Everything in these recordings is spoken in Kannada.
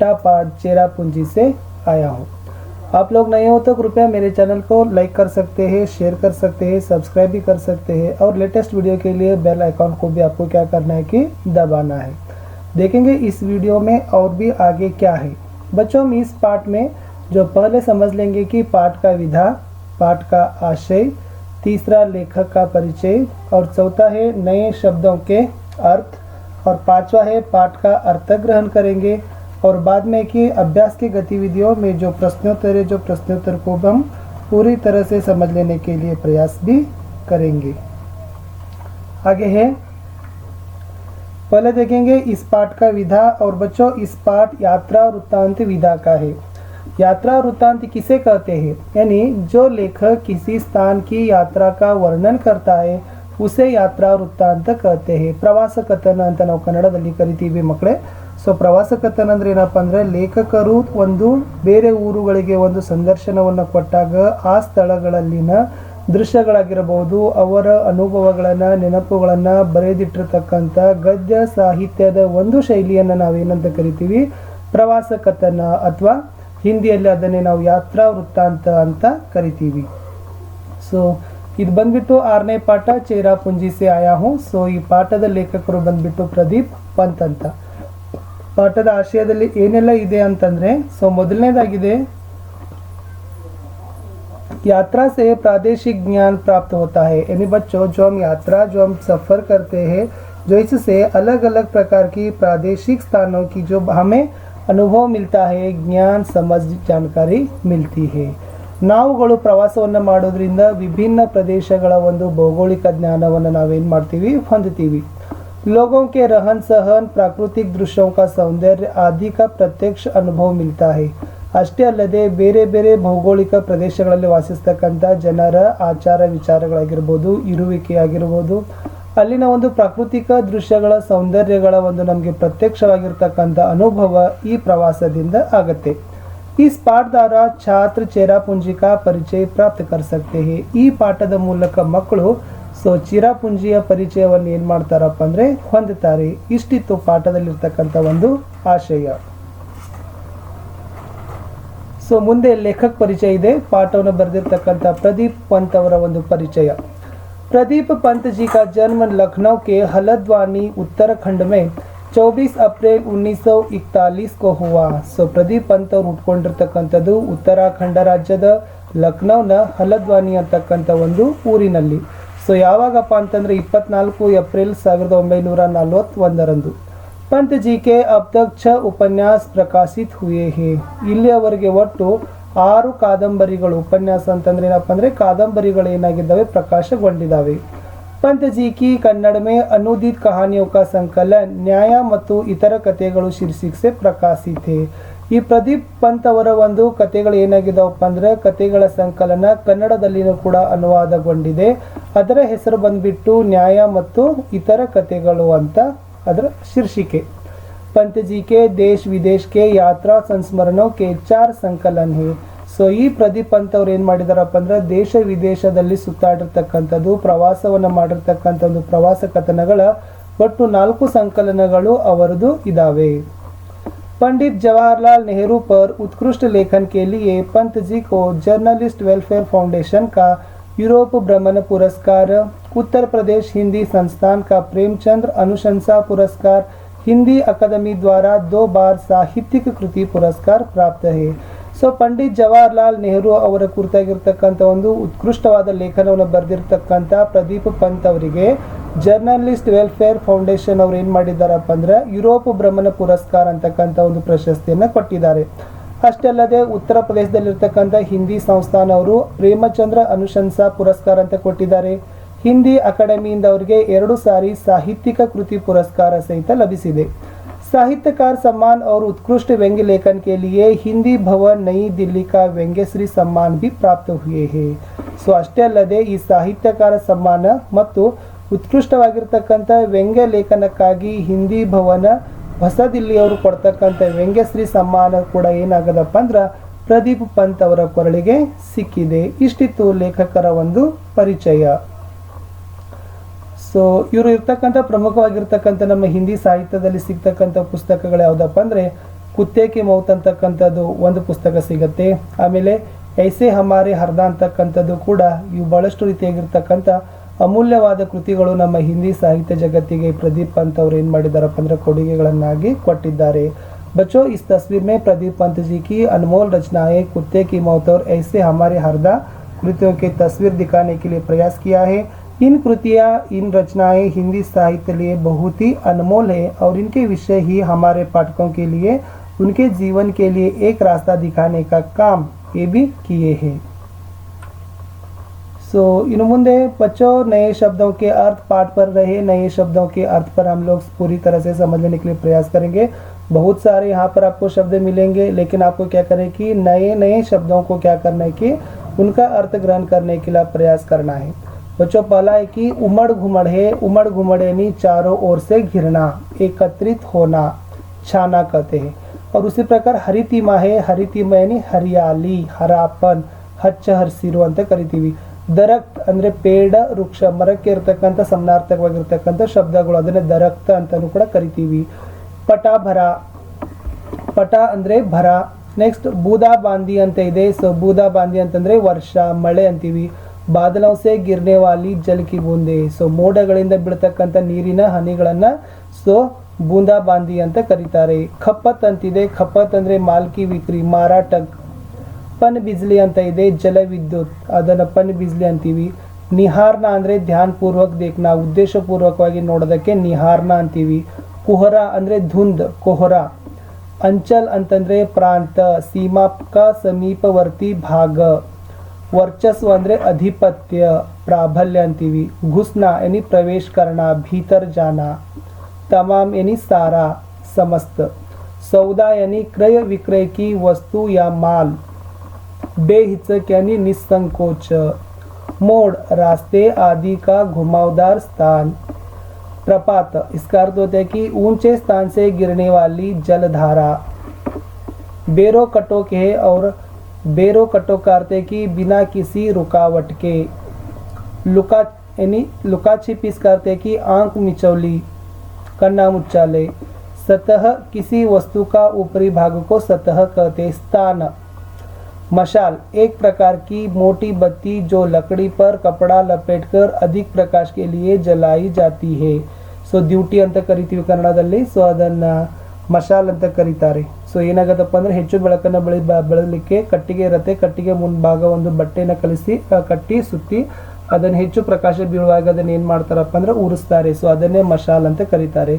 पाठ चेरापूंजी से आया हूँ। आप लोग नए हो तो कृपया मेरे चैनल को लाइक कर सकते हैं, शेयर कर सकते हैं, सब्सक्राइब भी कर सकते हैं और लेटेस्ट वीडियो के लिए बेल आइकॉन को भी आपको क्या करना है कि दबाना है। देखेंगे इस वीडियो में और भी आगे क्या है। बच्चों हम इस पाठ में जो पहले समझ लेंगे कि पाठ का विधा, पाठ का आशय, तीसरा लेखक का परिचय और चौथा है नए शब्दों के अर्थ और पांचवा है पाठ का अर्थ ग्रहण करेंगे और बाद में कि अभ्यास की गतिविधियों में जो प्रश्नोत्तर को हम पूरी तरह से समझ लेने के लिए प्रयास भी करेंगे। आगे है, पहले देखेंगे इस पाठ का विधा और बच्चों इस पाठ यात्रा वृत्तांत विधा का है। यात्रा वृत्तांत किसे कहते हैं? यानी जो लेखक किसी स्थान की यात्रा का वर्णन करता है उसे यात्रा वृत्तांत कहते हैं। ಪ್ರವಾಸ ಕಥನ ಅಂತ ನಾವು ಕನ್ನಡದಲ್ಲಿ ಕರಿತೀವಿ ಮಕ್ಕಳೇ। ಸೊ ಪ್ರವಾಸ ಕಥನ ಅಂದ್ರೆ ಏನಪ್ಪ ಅಂದ್ರೆ ಲೇಖಕರು ಒಂದು ಬೇರೆ ಊರುಗಳಿಗೆ ಒಂದು ಸಂದರ್ಶನವನ್ನು ಕೊಟ್ಟಾಗ ಆ ಸ್ಥಳಗಳಲ್ಲಿನ ದೃಶ್ಯಗಳಾಗಿರಬಹುದು, ಅವರ ಅನುಭವಗಳನ್ನ ನೆನಪುಗಳನ್ನ ಬರೆದಿಟ್ಟಿರತಕ್ಕಂಥ ಗದ್ಯ ಸಾಹಿತ್ಯದ ಒಂದು ಶೈಲಿಯನ್ನು ನಾವೇನಂತ ಕರಿತೀವಿ? ಪ್ರವಾಸ ಕಥನ ಅಥವಾ ಹಿಂದಿಯಲ್ಲಿ ಅದನ್ನೇ ನಾವು ಯಾತ್ರಾ ವೃತ್ತಾಂತ ಅಂತ ಕರಿತೀವಿ। ಸೊ ಇದು ಬಂದ್ಬಿಟ್ಟು 6ನೇ ಪಾಠ ಚೇರಾಪುಂಜಿ ಸೆ ಆಯಾ ಹೂಂ। ಸೊ ಈ ಪಾಠದ ಲೇಖಕರು ಬಂದ್ಬಿಟ್ಟು ಪ್ರದೀಪ್ ಪಂತ್ ಅಂತ। ಪಾಠದ ಆಶಯದಲ್ಲಿ ಏನೆಲ್ಲ ಇದೆ ಅಂತಂದ್ರೆ, ಸೊ ಮೊದಲನೇದಾಗಿದೆ यात्रा से प्रादेशिक ज्ञान प्राप्त होता है। यानी बच्चों जो हम सफ़र करते हैं, जो इससे अलग अलग प्रकार की प्रादेशिक स्थानों की जो हमें अनुभव मिलता है, ज्ञान समझ जानकारी मिलती है। ನಾವುಗಳು ಪ್ರವಾಸವನ್ನು ಮಾಡೋದ್ರಿಂದ ವಿಭಿನ್ನ ಪ್ರದೇಶಗಳ ಒಂದು ಭೌಗೋಳಿಕ ಜ್ಞಾನವನ್ನು ನಾವೇನು ಮಾಡ್ತೀವಿ? ಹೊಂದುತ್ತೀವಿ। लोगों के रहन सहन, प्राकृतिक दृश्यों का सौंदर्य आदि का प्रत्यक्ष अनुभव मिलता है। ಅಷ್ಟೇ ಅಲ್ಲದೆ ಬೇರೆ ಬೇರೆ ಭೌಗೋಳಿಕ ಪ್ರದೇಶಗಳಲ್ಲಿ ವಾಸಿಸ್ತಕ್ಕಂಥ ಜನರ ಆಚಾರ ವಿಚಾರಗಳಾಗಿರ್ಬೋದು, ಇರುವಿಕೆ ಆಗಿರ್ಬೋದು, ಅಲ್ಲಿನ ಒಂದು ಪ್ರಾಕೃತಿಕ ದೃಶ್ಯಗಳ ಸೌಂದರ್ಯಗಳ ಒಂದು ನಮಗೆ ಪ್ರತ್ಯಕ್ಷವಾಗಿರ್ತಕ್ಕಂಥ ಅನುಭವ ಈ ಪ್ರವಾಸದಿಂದ ಆಗುತ್ತೆ। इस पाठ द्वारा छात्र चेरापूंजी का परिचय प्राप्त कर सकते हैं। ಈ ಪಾಠದ ಮೂಲಕ ಮಕ್ಕಳು ಚಿರಾಪುಂಜಿಯ ಪರಿಚಯವನ್ನು ಏನು ಮಾಡ್ತಾರಪ್ಪ ಅಂದರೆ ಹೊಂದುತ್ತಾರೆ। ಇಷ್ಟಿತ್ತು ಪಾಠದಲ್ಲಿರ್ತಕ್ಕಂಥ ಒಂದು ಆಶಯ। ಮುಂದೆ ಲೇಖಕ ಪರಿಚಯ ಇದೆ। ಪಾಠವನ್ನು ಬರೆದಿರ್ತಕ್ಕಂಥ ಪ್ರದೀಪ್ पंत ಅವರ ಒಂದು ಪರಿಚಯ। प्रदीप पंत जी का जन्म लखनऊ के हल्द्वानी उत्तराखंड में 24 अप्रैल 1941 को हुआ। ಪ್ರದೀಪ್ ಪಂತ್ ಅವರು ಹುಟ್ಕೊಂಡಿರ್ತಕ್ಕಂಥದ್ದು ಉತ್ತರಾಖಂಡ ರಾಜ್ಯದ ಲಕ್ನೌನ ಹಲ್ದ್ವಾನಿ ಅಂತಕ್ಕಂಥ ಒಂದು ಊರಿನಲ್ಲಿ। ಯಾವಾಗಪ್ಪ ಅಂತಂದ್ರೆ 24 ಏಪ್ರಿಲ್ 1941 पंत जी के अब तक 6 उपन्यास प्रकाशित हुए हैं। ಇಲ್ಲಿಯವರೆಗೆ ಒಟ್ಟು 6 ಕಾದಂಬರಿಗಳು, ಉಪನ್ಯಾಸ ಅಂತಂದ್ರೆ ಏನಪ್ಪ ಅಂದ್ರೆ ಕಾದಂಬರಿಗಳು ಏನಾಗಿದ್ದಾವೆ? ಪ್ರಕಾಶಗೊಂಡಿದ್ದಾವೆ। पंत जी की कन्नड़ में अनुदित कहानियों का संकलन न्याय ಮತ್ತು ಇತರ ಕಥೆಗಳು शीर्षक से प्रकाशित है। ಈ ಪ್ರದೀಪ್ ಪಂತ್ ಅವರ ಒಂದು ಕಥೆಗಳು ಏನಾಗಿದ್ದಾವಪ್ಪ ಅಂದ್ರೆ ಕಥೆಗಳ ಸಂಕಲನ ಕನ್ನಡದಲ್ಲಿನೂ ಕೂಡ ಅನುವಾದಗೊಂಡಿದೆ। ಅದರ ಹೆಸರು ಬಂದ್ಬಿಟ್ಟು ನ್ಯಾಯ ಮತ್ತು ಇತರ ಕಥೆಗಳು ಅಂತ ಅದರ ಶೀರ್ಷಿಕೆ। पंत जी के देश विदेश के यात्रा संस्मरणों के 4 संकलन है। ಈ ಪ್ರದೀಪ್ ಪಂತ್ ಅವ್ರು ಏನು ಮಾಡಿದಾರಪ್ಪ ಅಂದ್ರೆ ದೇಶ ವಿದೇಶದಲ್ಲಿ ಸುತ್ತಾಡಿರ್ತಕ್ಕಂಥದ್ದು, ಪ್ರವಾಸವನ್ನು ಮಾಡಿರ್ತಕ್ಕಂಥ ಒಂದು ಪ್ರವಾಸ ಕಥನಗಳ ಒಟ್ಟು 4 ಸಂಕಲನಗಳು ಅವರದು ಇದಾವೆ। पंडित जवाहरलाल नेहरू पर उत्कृष्ट लेखन के लिए पंत जी को जर्नलिस्ट वेलफेयर फाउंडेशन का यूरोप भ्रमण पुरस्कार, उत्तर प्रदेश हिंदी संस्थान का प्रेमचंद्र अनुशंसा पुरस्कार, हिंदी अकादमी द्वारा 2 बार साहित्यिक कृति पुरस्कार प्राप्त है। पंडित जवाहरलाल नेहरू ಅವರ ಕುರಿತಾಗಿರ್ತಕ್ಕಂಥ ಒಂದು ಉತ್ಕೃಷ್ಟವಾದ ಲೇಖನವನ್ನು ಬರೆದಿರ್ತಕ್ಕಂಥ ಪ್ರದೀಪ್ ಪಂತ್ ಅವರಿಗೆ ಜರ್ನಲಿಸ್ಟ್ ವೆಲ್ಫೇರ್ ಫೌಂಡೇಶನ್ ಅವರು ಏನು ಮಾಡಿದ್ದಾರಪ್ಪ ಅಂದ್ರೆ ಯುರೋಪ್ ಭ್ರಮಣ ಪುರಸ್ಕಾರ ಅಂತಕ್ಕಂಥ ಒಂದು ಪ್ರಶಸ್ತಿಯನ್ನು ಕೊಟ್ಟಿದ್ದಾರೆ। ಅಷ್ಟೇ ಅಲ್ಲದೆ ಉತ್ತರ ಪ್ರದೇಶದಲ್ಲಿರ್ತಕ್ಕಂಥ ಹಿಂದಿ ಸಂಸ್ಥಾನ ಅವರು ಪ್ರೇಮಚಂದ್ರ ಅನುಶಂಸಾ ಪುರಸ್ಕಾರ ಅಂತ ಕೊಟ್ಟಿದ್ದಾರೆ। ಹಿಂದಿ ಅಕಾಡೆಮಿಯಿಂದ ಅವರಿಗೆ 2 ಸಾರಿ ಸಾಹಿತ್ಯಿಕ ಕೃತಿ ಪುರಸ್ಕಾರ ಸಹಿತ ಲಭಿಸಿದೆ। साहित्यकार सम्मान और उत्कृष्ट व्यंग्य लेखन के लिए हिंदी भवन नई दिल्ली का व्यंग्यश्री सम्मान भी प्राप्त हुए हैं। ಅಷ್ಟೇ ಅಲ್ಲದೆ ಈ ಸಾಹಿತ್ಯಕಾರ ಸಮ್ಮಾನ ಮತ್ತು ಉತ್ಕೃಷ್ಟವಾಗಿರ್ತಕ್ಕಂಥ ವ್ಯಂಗ್ಯ ಲೇಖನಕ್ಕಾಗಿ ಹಿಂದಿ ಭವನ ಹೊಸ ದಿಲ್ಲಿಯವರು ಕೊಡ್ತಕ್ಕಂಥ ವ್ಯಂಗ್ಯಶ್ರೀ ಸಮ್ಮಾನ ಕೂಡ ಏನಾಗದಪ್ಪ ಅಂದ್ರೆ ಪ್ರದೀಪ್ ಪಂತ್ ಅವರ ಕೊರಳಿಗೆ ಸಿಕ್ಕಿದೆ। ಇಷ್ಟಿತ್ತು ಲೇಖಕರ ಒಂದು ಪರಿಚಯ। ಇವರು ಇರ್ತಕ್ಕಂಥ ಪ್ರಮುಖವಾಗಿರ್ತಕ್ಕಂಥ ನಮ್ಮ ಹಿಂದಿ ಸಾಹಿತ್ಯದಲ್ಲಿ ಸಿಗ್ತಕ್ಕಂಥ ಪುಸ್ತಕಗಳು ಯಾವುದಪ್ಪ ಅಂದ್ರೆ ಕುತ್ತೆ ಕಿ ಮೌತ್ ಅಂತಕ್ಕಂಥದ್ದು ಒಂದು ಪುಸ್ತಕ ಸಿಗುತ್ತೆ. ಆಮೇಲೆ ಐಸೆ ಹಮಾರೆ ಹರ್ದ ಅಂತಕ್ಕಂಥದ್ದು ಕೂಡ ಇವು ಬಹಳಷ್ಟು ರೀತಿಯಾಗಿರ್ತಕ್ಕಂಥ ಅಮೂಲ್ಯವಾದ ಕೃತಿಗಳು ನಮ್ಮ ಹಿಂದಿ ಸಾಹಿತ್ಯ ಜಗತ್ತಿಗೆ ಪ್ರದೀಪ್ ಪಂತ್ ಅವರು ಏನು ಮಾಡಿದಾರಪ್ಪ ಅಂದ್ರೆ ಕೊಡುಗೆಗಳನ್ನಾಗಿ ಕೊಟ್ಟಿದ್ದಾರೆ. बच्चों इस तस्वीर में प्रदीप पंत जी की अनमोल रचनाएं कुत्ते की मौत और ऐसे हमारे हरदा कृतियों के तस्वीर दिखाने के लिए प्रयास किया है. इन कृतियाँ इन रचनाएं हिंदी साहित्य लिए बहुत ही अनमोल है और इनके विषय ही हमारे पाठकों के लिए उनके जीवन के लिए एक रास्ता दिखाने का काम ये भी किए हैं. इन मुंदे बच्चों नए शब्दों के अर्थ पाठ पर रहे. नए शब्दों के अर्थ पर हम लोग पूरी तरह से समझने के लिए प्रयास करेंगे. बहुत सारे यहाँ पर आपको शब्द मिलेंगे, लेकिन आपको क्या करें कि नए नए शब्दों को क्या करना है कि उनका अर्थ ग्रहण करने के लिए प्रयास करना है. बच्चों पहला है कि उमड़ घुमड़ है. उमड़ घुमड़ यानी चारों ओर से घिरना, एकत्रित होना, छाना कहते हैं. और उसी प्रकार हरितिमा है. हरितिमा यानी हरियाली, हरापन, ಹಚ್ಚ ಹಸಿರು ಅಂತ ಕರಿತೀವಿ. ದರಕ್ತ್ ಅಂದ್ರೆ ಪೇಡ, ವೃಕ್ಷ, ಮರಕ್ಕೆ ಇರತಕ್ಕಂಥ ಸಮನಾರ್ಥಕವಾಗಿರ್ತಕ್ಕಂಥ ಶಬ್ದಗಳು, ಅದನ್ನೇ ದರಕ್ತ ಅಂತಾನೂ ಕೂಡ ಕರಿತೀವಿ. ಪಟ ಭರ, ಪಟ ಅಂದ್ರೆ ಭರ. ನೆಕ್ಸ್ಟ್ ಬೂದಾ ಬಾಂದಿ ಅಂತ ಇದೆ. ಸೊ ಬೂದಾ ಬಾಂದಿ ಅಂತಂದ್ರೆ ವರ್ಷ, ಮಳೆ ಅಂತೀವಿ. ಬಾದಲೋं से गिरने वाली जल की बूंदे. ಸೊ ಮೋಡಗಳಿಂದ ಬೀಳ್ತಕ್ಕಂಥ ನೀರಿನ ಹನಿಗಳನ್ನ ಸೊ ಬೂಂದಾ ಬಾಂದಿ ಅಂತ ಕರೀತಾರೆ. ಖಪತ್ ಅಂತಿದೆ. ಖಪತ್ ಅಂದ್ರೆ ಮಾಲ್ಕಿ ವಿಕ್ರಿ, ಮಾರಾಟ. ಪನ್ ಬಿಜ್ಲಿ ಅಂತ ಇದೆ, ಜಲ ವಿದ್ಯುತ್, ಅದನ್ನ ಪನ್ ಬಿಜ್ಲಿ ಅಂತೀವಿ. ನಿಹಾರ್ನ ಅಂದ್ರೆ ಧ್ಯಾನ್ ಪೂರ್ವಕ್ ದೇಖ್ನಾ, ಉದ್ದೇಶಪೂರ್ವಕವಾಗಿ ನೋಡೋದಕ್ಕೆ ನಿಹಾರ್ನ ಅಂತೀವಿ. ಕುಹರ ಅಂದ್ರೆ ಧುಂದ್, ಕೊಹರ. ಅಂಚಲ್ ಅಂತಂದ್ರೆ ಪ್ರಾಂತ, ಸೀಮಾ का ಸಮೀಪವರ್ತಿ ಭಾಗ. ವರ್ಚಸ್ವ ಅಂದ್ರೆ ಅಧಿಪತ್ಯ, ಪ್ರಾಬಲ್ಯ ಅಂತೀವಿ. घुसना यानी प्रवेश करना, भीतर जाना. तमाम यानी सारा, समस्त. सौदा यानी क्रय विक्रय की वस्तु या माल. बेहिचक यानी निसंकोच. मोड़ रास्ते आदि का घुमावदार स्थान. प्रपात इसका अर्थ होता है कि ऊंचे स्थान से गिरने वाली जलधारा. बेरो कटोक है और बेरो कटोक का अर्थ है कि बिना किसी रुकावट के. लुका यानी लुका छिपी इसका अर्थ है कि आंख मिचौली, कन्ना मुच्चाले. सतह किसी वस्तु का ऊपरी भाग को सतह कहते. स्थान. मशाल एक प्रकार की मोटी बत्ती जो लकड़ी पर कपड़ा लपेटकर अधिक प्रकाश के लिए जलाई जाती है. ಸೊ ಡ್ಯೂಟಿ ಅಂತ ಕರಿತೀವಿ ಕನ್ನಡದಲ್ಲಿ. ಸೊ ಅದನ್ನ ಮಶಾಲ್ ಅಂತ ಕರೀತಾರೆ. ಸೊ ಏನಾಗತ್ತಪ್ಪ ಅಂದ್ರೆ ಹೆಚ್ಚು ಬೆಳಕನ್ನು ಬೆಳಲಿಕ್ಕೆ ಕಟ್ಟಿಗೆ ಇರುತ್ತೆ. ಕಟ್ಟಿಗೆ ಮುಂಭಾಗ ಒಂದು ಬಟ್ಟೆನ ಕಟ್ಟಿ ಸುತ್ತಿ ಅದನ್ನು ಹೆಚ್ಚು ಪ್ರಕಾಶ ಬೀಳುವಾಗ ಅದನ್ನ ಏನ್ ಮಾಡ್ತಾರಪ್ಪ ಅಂದ್ರೆ ಉರಿಸ್ತಾರೆ. ಸೊ ಅದನ್ನೇ ಮಶಾಲ್ ಅಂತ ಕರೀತಾರೆ.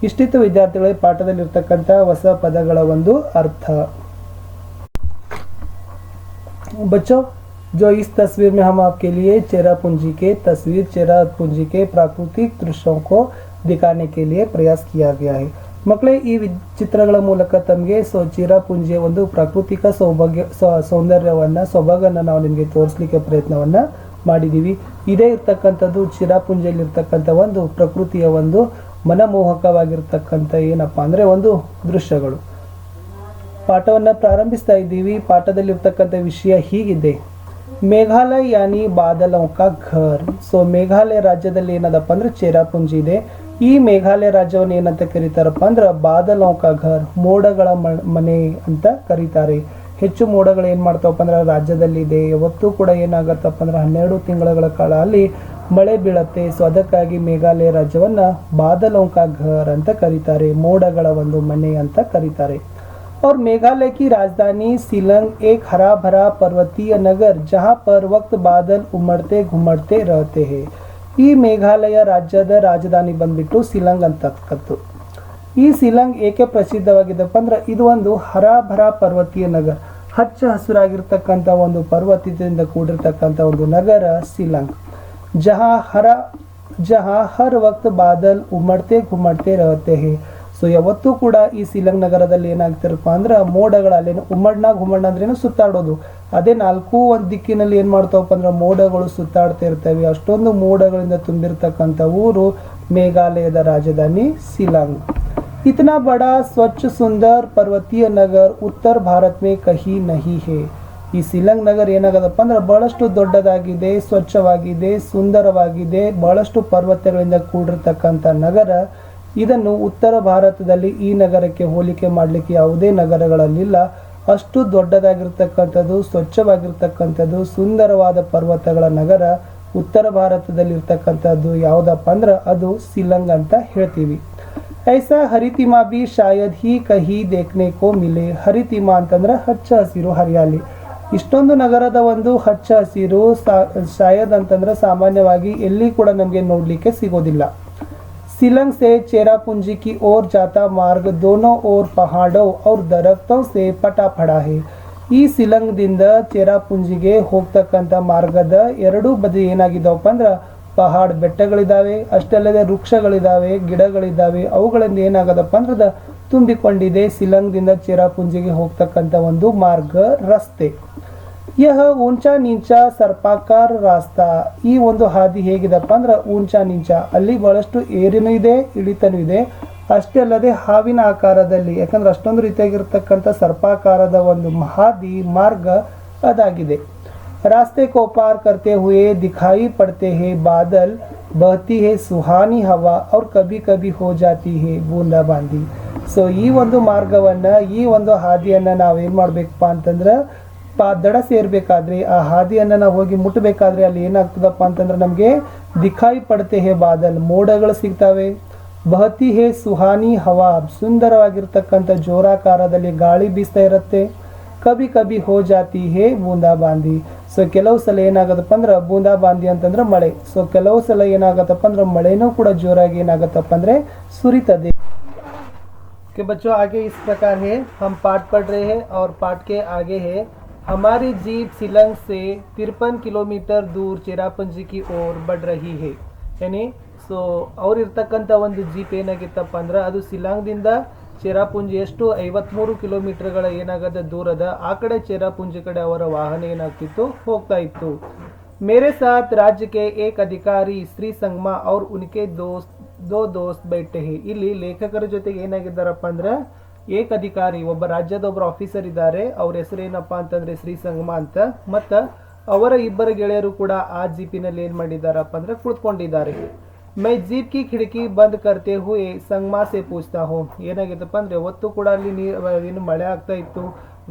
ಇಷ್ಟಿತ್ತು ವಿದ್ಯಾರ್ಥಿಗಳಿಗೆ ಪಾಠದಲ್ಲಿ ಇರ್ತಕ್ಕಂಥ ಹೊಸ ಪದಗಳ ಒಂದು ಅರ್ಥ. बच्चों जो इस तस्वीर में हम आपके लिए चेरापूंजी के तस्वीर, चेरापूंजी के प्राकृतिक दृश्यों को दिखाने के लिए प्रयास किया गया है. ಮಕ್ಕಳೇ ಈ ಚಿತ್ರಗಳ ಮೂಲಕ ತಮಗೆ ಚಿರಾಪುಂಜಿಯ ಒಂದು ಪ್ರಾಕೃತಿಕ ಸೌಂದರ್ಯವನ್ನ ಸೊಬಗನ್ನು ನಾವು ನಿಮಗೆ ತೋರಿಸಲಿಕ್ಕೆ ಪ್ರಯತ್ನವನ್ನ ಮಾಡಿದ್ದೀವಿ. ಇದೇ ಇರ್ತಕ್ಕಂಥದ್ದು ಚಿರಾಪುಂಜಿಯಲ್ಲಿ ಇರ್ತಕ್ಕಂಥ ಒಂದು ಪ್ರಕೃತಿಯ ಒಂದು ಮನಮೋಹಕವಾಗಿರ್ತಕ್ಕಂಥ ಏನಪ್ಪಾ ಅಂದ್ರೆ ಒಂದು ದೃಶ್ಯಗಳು. ಪಾಠವನ್ನು ಪ್ರಾರಂಭಿಸ್ತಾ ಇದ್ದೀವಿ. ಪಾಠದಲ್ಲಿರ್ತಕ್ಕಂಥ ವಿಷಯ ಹೀಗಿದೆ. ಮೇಘಾಲಯ ಯಾನಿ ಬಾದಲೋं का घर. ಸೊ ಮೇಘಾಲಯ ರಾಜ್ಯದಲ್ಲಿ ಏನದಪ್ಪ ಅಂದ್ರೆ ಚೇರಾಪುಂಜಿ ಇದೆ. ಈ ಮೇಘಾಲಯ ರಾಜ್ಯವನ್ನು ಏನಂತ ಕರೀತಾರಪ್ಪ ಅಂದ್ರೆ ಬಾದಲೋं का घर, ಮೋಡಗಳ ಮನೆ ಅಂತ ಕರೀತಾರೆ. ಹೆಚ್ಚು ಮೋಡಗಳು ಏನ್ ಮಾಡ್ತಾವಪ್ಪ ಅಂದ್ರೆ ರಾಜ್ಯದಲ್ಲಿ ಇದೆ. ಯಾವತ್ತೂ ಕೂಡ ಏನಾಗತ್ತಪ್ಪ ಅಂದ್ರೆ 12 ತಿಂಗಳ ಕಾಲ ಅಲ್ಲಿ ಮಳೆ ಬೀಳತ್ತೆ. ಸೊ ಅದಕ್ಕಾಗಿ ಮೇಘಾಲಯ ರಾಜ್ಯವನ್ನ ಬಾದಲೋं का घर ಅಂತ ಕರೀತಾರೆ, ಮೋಡಗಳ ಒಂದು ಮನೆ ಅಂತ ಕರೀತಾರೆ. और मेघालय की राजधानी शिलंग एक हरा भरा पर्वतीय नगर जहां पर वक्त बादल उमड़ते घुमड़ते रहते हैं. ಈ ಮೇಘಾಲಯ ರಾಜ್ಯದ ರಾಜಧಾನಿ ಬಂದ್ಬಿಟ್ಟು ಶಿಲಂಗ್ ಅಂತಕ್ಕದ್ದು. ಈ ಶಿಲಂಗ್ ಏಕೆ ಪ್ರಸಿದ್ಧವಾಗಿದೆಪ್ಪ ಅಂದ್ರೆ ಇದು ಒಂದು ಹರಾ ಭರಾ ಪರ್ವತೀಯ ನಗರ, ಹಚ್ಚ ಹಸುರಾಗಿರ್ತಕ್ಕಂಥ ಒಂದು ಪರ್ವತದಿಂದ ಕೂಡಿರ್ತಕ್ಕಂಥ ಒಂದು ನಗರ ಶಿಲಂಗ್. ಜಹಾ ಹರ್ ವಕ್ತ್ ಬಾದಲ್ ಉಮಡ್ತೆ ಘುಮಡ್ತೆ रहते हैं. ಸೊ ಯಾವತ್ತೂ ಕೂಡ ಈ ಶಿಲಂಗ್ ನಗರದಲ್ಲಿ ಏನಾಗ್ತಿರಪ್ಪ ಅಂದ್ರೆ ಮೋಡಗಳ ಅಲ್ಲೇನು ಉಮ್ಮಡ್ನ ಅಂದ್ರೇನು ಸುತ್ತಾಡೋದು. ಅದೇ 4 ಒಂದು ದಿಕ್ಕಿನಲ್ಲಿ ಏನ್ ಮಾಡ್ತಾವಪ್ಪ ಅಂದ್ರೆ ಮೋಡಗಳು ಸುತ್ತಾಡ್ತಾ ಇರ್ತವೆ. ಅಷ್ಟೊಂದು ಮೋಡಗಳಿಂದ ತುಂಬಿರ್ತಕ್ಕಂಥ ಊರು ಮೇಘಾಲಯದ ರಾಜಧಾನಿ ಶಿಲಾಂಗ್. इतना बड़ा स्वच्छ सुंदर पर्वतीय नगर उत्तर भारत में कहीं नहीं है. ಈ ಶಿಲಂಗ್ ನಗರ ಏನಾಗದಪ್ಪ ಅಂದ್ರೆ ಬಹಳಷ್ಟು ದೊಡ್ಡದಾಗಿದೆ, ಸ್ವಚ್ಛವಾಗಿದೆ, ಸುಂದರವಾಗಿದೆ, ಬಹಳಷ್ಟು ಪರ್ವತಗಳಿಂದ ಕೂಡಿರ್ತಕ್ಕಂಥ ನಗರ ಇದನ್ನು ಉತ್ತರ ಭಾರತದಲ್ಲಿ ಈ ನಗರಕ್ಕೆ ಹೋಲಿಕೆ ಮಾಡಲಿಕ್ಕೆ ಯಾವುದೇ ನಗರಗಳಲ್ಲಿಲ್ಲ. ಅಷ್ಟು ದೊಡ್ಡದಾಗಿರ್ತಕ್ಕಂಥದ್ದು, ಸ್ವಚ್ಛವಾಗಿರ್ತಕ್ಕಂಥದ್ದು, ಸುಂದರವಾದ ಪರ್ವತಗಳ ನಗರ ಉತ್ತರ ಭಾರತದಲ್ಲಿರ್ತಕ್ಕಂಥದ್ದು ಯಾವುದಪ್ಪ ಅಂದ್ರೆ ಅದು ಶಿಲಂಗ್ ಅಂತ ಹೇಳ್ತೀವಿ. ಐಸಾ ಹರಿತಿಮಾ ಬಿ ಶಾಯದ್ ಹಿ ಕಹಿ ದೇಖ್ನೆ ಕೋ ಮಿಲೆ. ಹರಿತಿಮಾ ಅಂತಂದ್ರೆ ಹಚ್ಚ ಹಸಿರು, ಹರಿಯಾಲಿ. ಇಷ್ಟೊಂದು ನಗರದ ಒಂದು ಹಚ್ಚ ಹಸಿರು ಶಾಯದ್ ಅಂತಂದ್ರೆ ಸಾಮಾನ್ಯವಾಗಿ ಎಲ್ಲಿ ಕೂಡ ನಮಗೆ ನೋಡಲಿಕ್ಕೆ ಸಿಗೋದಿಲ್ಲ. शिलंग से चेरापूंजी की ओर जाता मार्ग दोनों ओर पहाड़ों और दरख्तों से पटा पड़ा है. ಈ ಶಿಲಂಗ್ದಿಂದ ಚೇರಾಪುಂಜಿಗೆ ಹೋಗ್ತಕ್ಕಂಥ ಮಾರ್ಗದ ಎರಡೂ ಬದಿ ಏನಾಗಿದ್ದಾವಪ್ಪ ಅಂದ್ರೆ ಪಹಾಡ್, ಬೆಟ್ಟಗಳಿದ್ದಾವೆ. ಅಷ್ಟಲ್ಲದೆ ವೃಕ್ಷಗಳಿದ್ದಾವೆ, ಗಿಡಗಳಿದ್ದಾವೆ. ಅವುಗಳಿಂದ ಏನಾಗದಪ್ಪ ಅಂದ್ರೆ ತುಂಬಿಕೊಂಡಿದೆ ಶಿಲಂಗ್ದಿಂದ ಚೇರಾಪುಂಜಿಗೆ ಹೋಗ್ತಕ್ಕಂಥ ಒಂದು ಮಾರ್ಗ, ರಸ್ತೆ. ಯಹ ಊಂಚಾ ನೀಂಚಾ ಸರ್ಪಾಕಾರ ರಾಸ್ತಾ. ಈ ಒಂದು ಹಾದಿ ಹೇಗಿದಪ್ಪ ಅಂದ್ರೆ ಊಂಚಾ ನೀಂಚಾ, ಅಲ್ಲಿ ಬಹಳಷ್ಟು ಏರಿನೂ ಇದೆ, ಇಳಿತನೂ ಇದೆ. ಅಷ್ಟೇ ಅಲ್ಲದೆ ಹಾವಿನ ಆಕಾರದಲ್ಲಿ, ಯಾಕಂದ್ರೆ ಅಷ್ಟೊಂದು ರೀತಿಯಾಗಿರ್ತಕ್ಕಂಥ ಸರ್ಪಾಕಾರದ ಒಂದು ಹಾದಿ, ಮಾರ್ಗ ಅದಾಗಿದೆ. रास्ते को पार करते हुए दिखाई पड़ते हैं बादल, बहती है सुहानी हवा और कभी कभी हो जाती है बूंदाबांदी. ಸೊ ಈ ಒಂದು ಮಾರ್ಗವನ್ನು, ಈ ಒಂದು ಹಾದಿಯನ್ನು ನಾವೇನು ಮಾಡಬೇಕಪ್ಪ ಅಂತಂದ್ರೆ ದಡ ಸೇರಬೇಕಾದ್ರೆ, ಆ ಹಾದಿಯನ್ನು ನಾವು ಹೋಗಿ ಮುಟ್ಟಬೇಕಾದ್ರೆ ಅಲ್ಲಿ ಏನಾಗ್ತದಪ್ಪ ಅಂತಂದ್ರೆ ನಮಗೆ ದಿಖಾಯಿ ಪಡ್ತೆ ಹೇ ಬಾದಲ್, ಮೋಡಗಳು ಸಿಗ್ತವೆ. ಬಹತಿ ಹೇ ಸುಹಾನಿ ಹವಾ, ಸುಂದರವಾಗಿರ್ತಕ್ಕಂಥ ಜೋರಾಕಾರದಲ್ಲಿ ಗಾಳಿ ಬೀಸ್ತಾ ಇರುತ್ತೆ. ಕಭಿ ಕಭಿ ಹೋ ಜಾತಿ ಹೇ ಬೂಂದಾಬಾಂದಿ. ಸೊ ಕೆಲವು ಸಲ ಏನಾಗತ್ತಪ್ಪ ಅಂದ್ರೆ ಬೂಂದಾಬಾಂದಿ ಅಂತಂದ್ರೆ ಮಳೆ. ಸೊ ಕೆಲವು ಸಲ ಏನಾಗತ್ತಪ್ಪ ಅಂದ್ರೆ ಮಳೆನೂ ಕೂಡ ಜೋರಾಗಿ ಏನಾಗತ್ತಪ್ಪ ಅಂದ್ರೆ ಸುರಿತದೆ. कि बच्चों आगे इस प्रकार है, हम पाठ पढ़ रहे हैं और पाठ के आगे है हमारी जीप शिलंग से 53 किलोमीटर दूर चेरापूंजी की ओर बढ़ रही है. यानी ಸೊ ಅವ್ರು ಇರ್ತಕ್ಕಂಥ ಒಂದು ಜೀಪ್ ಏನಾಗಿತ್ತಪ್ಪ ಅಂದ್ರೆ ಅದು ಶಿಲಾಂಗ್ದಿಂದ ಚೇರಾಪುಂಜಿ ಎಷ್ಟು 53 ಕಿಲೋಮೀಟರ್ಗಳ ಏನಾಗದ ದೂರದ ಆ ಕಡೆ ಚೇರಾಪುಂಜಿ ಕಡೆ ಅವರ ವಾಹನ ಏನಾಗ್ತಿತ್ತು, ಹೋಗ್ತಾ ಇತ್ತು. ಮೇರೆ ಸಾಥ್ ರಾಜ್ಯ ಕೆ ಏಕ್ ಅಧಿಕಾರಿ ಶ್ರೀ ಸಂಗಮ और उनके दो दोस्त बैठे हैं. ಇಲ್ಲಿ ಲೇಖಕರ ಜೊತೆಗೆ ಏನಾಗಿದ್ದಾರಪ್ಪ ಅಂದ್ರೆ ಏಕ್ ಅಧಿಕಾರಿ, ಒಬ್ಬ ರಾಜ್ಯದ ಒಬ್ಬರು ಆಫೀಸರ್ ಇದ್ದಾರೆ. ಅವ್ರ ಹೆಸರು ಏನಪ್ಪ ಅಂತಂದ್ರೆ ಶ್ರೀ ಸಂಗಮ ಅಂತ. ಮತ್ತು ಅವರ ಇಬ್ಬರ ಗೆಳೆಯರು ಕೂಡ ಆ ಜೀಪಿನಲ್ಲಿ ಏನು ಮಾಡಿದ್ದಾರಪ್ಪ ಅಂದ್ರೆ ಕುಳಿತುಕೊಂಡಿದ್ದಾರೆ. मैं जीप की खिड़की बंद करते हुए संगमा से पूछता हूँ. ಏನಾಗಿತ್ತಪ್ಪ ಅಂದ್ರೆ ಒತ್ತು ಕೂಡ ಅಲ್ಲಿ ಏನು ಮಳೆ ಆಗ್ತಾ ಇತ್ತು,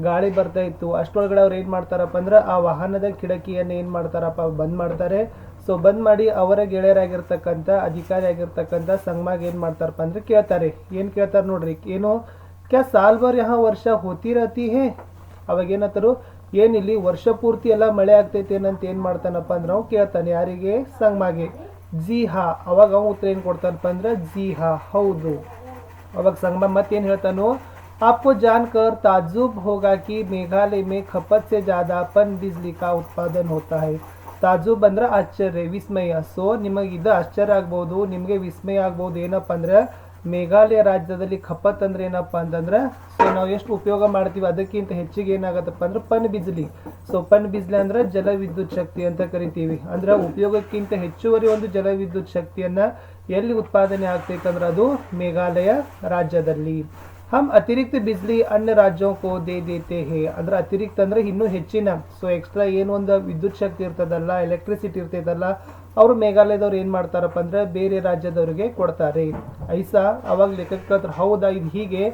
ಗಾಳಿ ಬರ್ತಾ ಇತ್ತು. ಅಷ್ಟೊಳಗಡೆ ಅವ್ರು ಏನು ಮಾಡ್ತಾರಪ್ಪ ಅಂದ್ರೆ ಆ ವಾಹನದ ಕಿಟಕಿಯನ್ನು ಏನು ಮಾಡ್ತಾರಪ್ಪ, ಬಂದ್ ಮಾಡ್ತಾರೆ. ಸೊ ಬಂದ್ ಮಾಡಿ ಅವರ ಗೆಳೆಯರಾಗಿರ್ತಕ್ಕಂಥ, ಅಧಿಕಾರಿ ಆಗಿರ್ತಕ್ಕಂಥ ಸಂಗಮಾಗ ಏನು ಮಾಡ್ತಾರಪ್ಪ ಅಂದ್ರೆ ಕೇಳ್ತಾರೆ. ಏನು ಕೇಳ್ತಾರೆ ನೋಡ್ರಿ, ಏನು ಕ್ಯಾ ಸಾಲ್ ಭರ್ ಯಹ ವರ್ಷ ಹೋತಿ ರಹತಿ ಹೇ. ಅವಾಗ ಏನಂತಾರು, ಏನಿಲ್ಲಿ ವರ್ಷ ಪೂರ್ತಿ ಎಲ್ಲ ಮಳೆ ಆಗ್ತೈತೆ ಏನಂತ ಏನು ಮಾಡ್ತಾನಪ್ಪ ಅಂದ್ರೆ ನಾವು ಕೇಳ್ತಾನೆ. ಯಾರಿಗೆ? ಸಂಗಮಾಗೆ. ಜಿ ಹಾ. ಅವಾಗ ಅವ ಉತ್ತರ ಏನು ಕೊಡ್ತಾನಪ್ಪ ಅಂದ್ರೆ ಜಿ ಹಾ, ಹೌದು. ಅವಾಗ ಸಂಗಮ ಮತ್ತೇನು ಹೇಳ್ತಾನೋ, आपको जानकर ताज्जुब होगा कि मेघालय में खपत से ज़्यादा पन बिजली का उत्पादन होता है. ತಾಜುಬ್ ಅಂದ್ರೆ ಆಶ್ಚರ್ಯ, ವಿಸ್ಮಯ. ಸೊ ನಿಮಗೆ ಇದು ಆಶ್ಚರ್ಯ ಆಗ್ಬೋದು, ನಿಮಗೆ ವಿಸ್ಮಯ ಆಗ್ಬೋದು. ಏನಪ್ಪ ಅಂದ್ರೆ ಮೇಘಾಲಯ ರಾಜ್ಯದಲ್ಲಿ ಖಪತ್ ಅಂದ್ರೆ ಏನಪ್ಪ ಅಂತಂದ್ರೆ ಸೊ ನಾವು ಎಷ್ಟು ಉಪಯೋಗ ಮಾಡ್ತೀವಿ ಅದಕ್ಕಿಂತ ಹೆಚ್ಚಿಗೆ ಏನಾಗತ್ತಪ್ಪ ಅಂದ್ರೆ ಪನ್ ಬಿಜ್ಲಿ. ಸೊ ಪನ್ ಬಿಜ್ಲಿ ಅಂದ್ರೆ ಜಲ ವಿದ್ಯುತ್ ಶಕ್ತಿ ಅಂತ ಕರಿತೀವಿ. ಅಂದ್ರೆ ಉಪಯೋಗಕ್ಕಿಂತ ಹೆಚ್ಚುವರಿ ಒಂದು ಜಲ ವಿದ್ಯುತ್ ಶಕ್ತಿಯನ್ನ ಎಲ್ಲಿ ಉತ್ಪಾದನೆ ಆಗ್ತೈತಂದ್ರೆ ಅದು ಮೇಘಾಲಯ ರಾಜ್ಯದಲ್ಲಿ. हम अतिरिक्त बिजली अन्य राज्यों को दे देते हैं. ಅಂದ್ರೆ ಅತಿರಿಕ್ತ ಅಂದ್ರೆ ಇನ್ನೂ ಹೆಚ್ಚಿನ, ಸೊ ಎಕ್ಸ್ಟ್ರಾ ಏನು ಒಂದು ವಿದ್ಯುತ್ ಶಕ್ತಿ ಇರ್ತದಲ್ಲ, ಎಲೆಕ್ಟ್ರಿಸಿಟಿ ಇರ್ತೈತಲ್ಲ, ಅವರು ಮೇಘಾಲಯದವ್ರು ಏನು ಮಾಡ್ತಾರಪ್ಪ ಅಂದ್ರೆ ಬೇರೆ ರಾಜ್ಯದವ್ರಿಗೆ ಕೊಡ್ತಾರೆ. ಐಸಾ. ಅವಾಗ ಲೆಕ್ಕಕ್ಕೆ ಹೌದಾ ಇದು ಹೀಗೆ.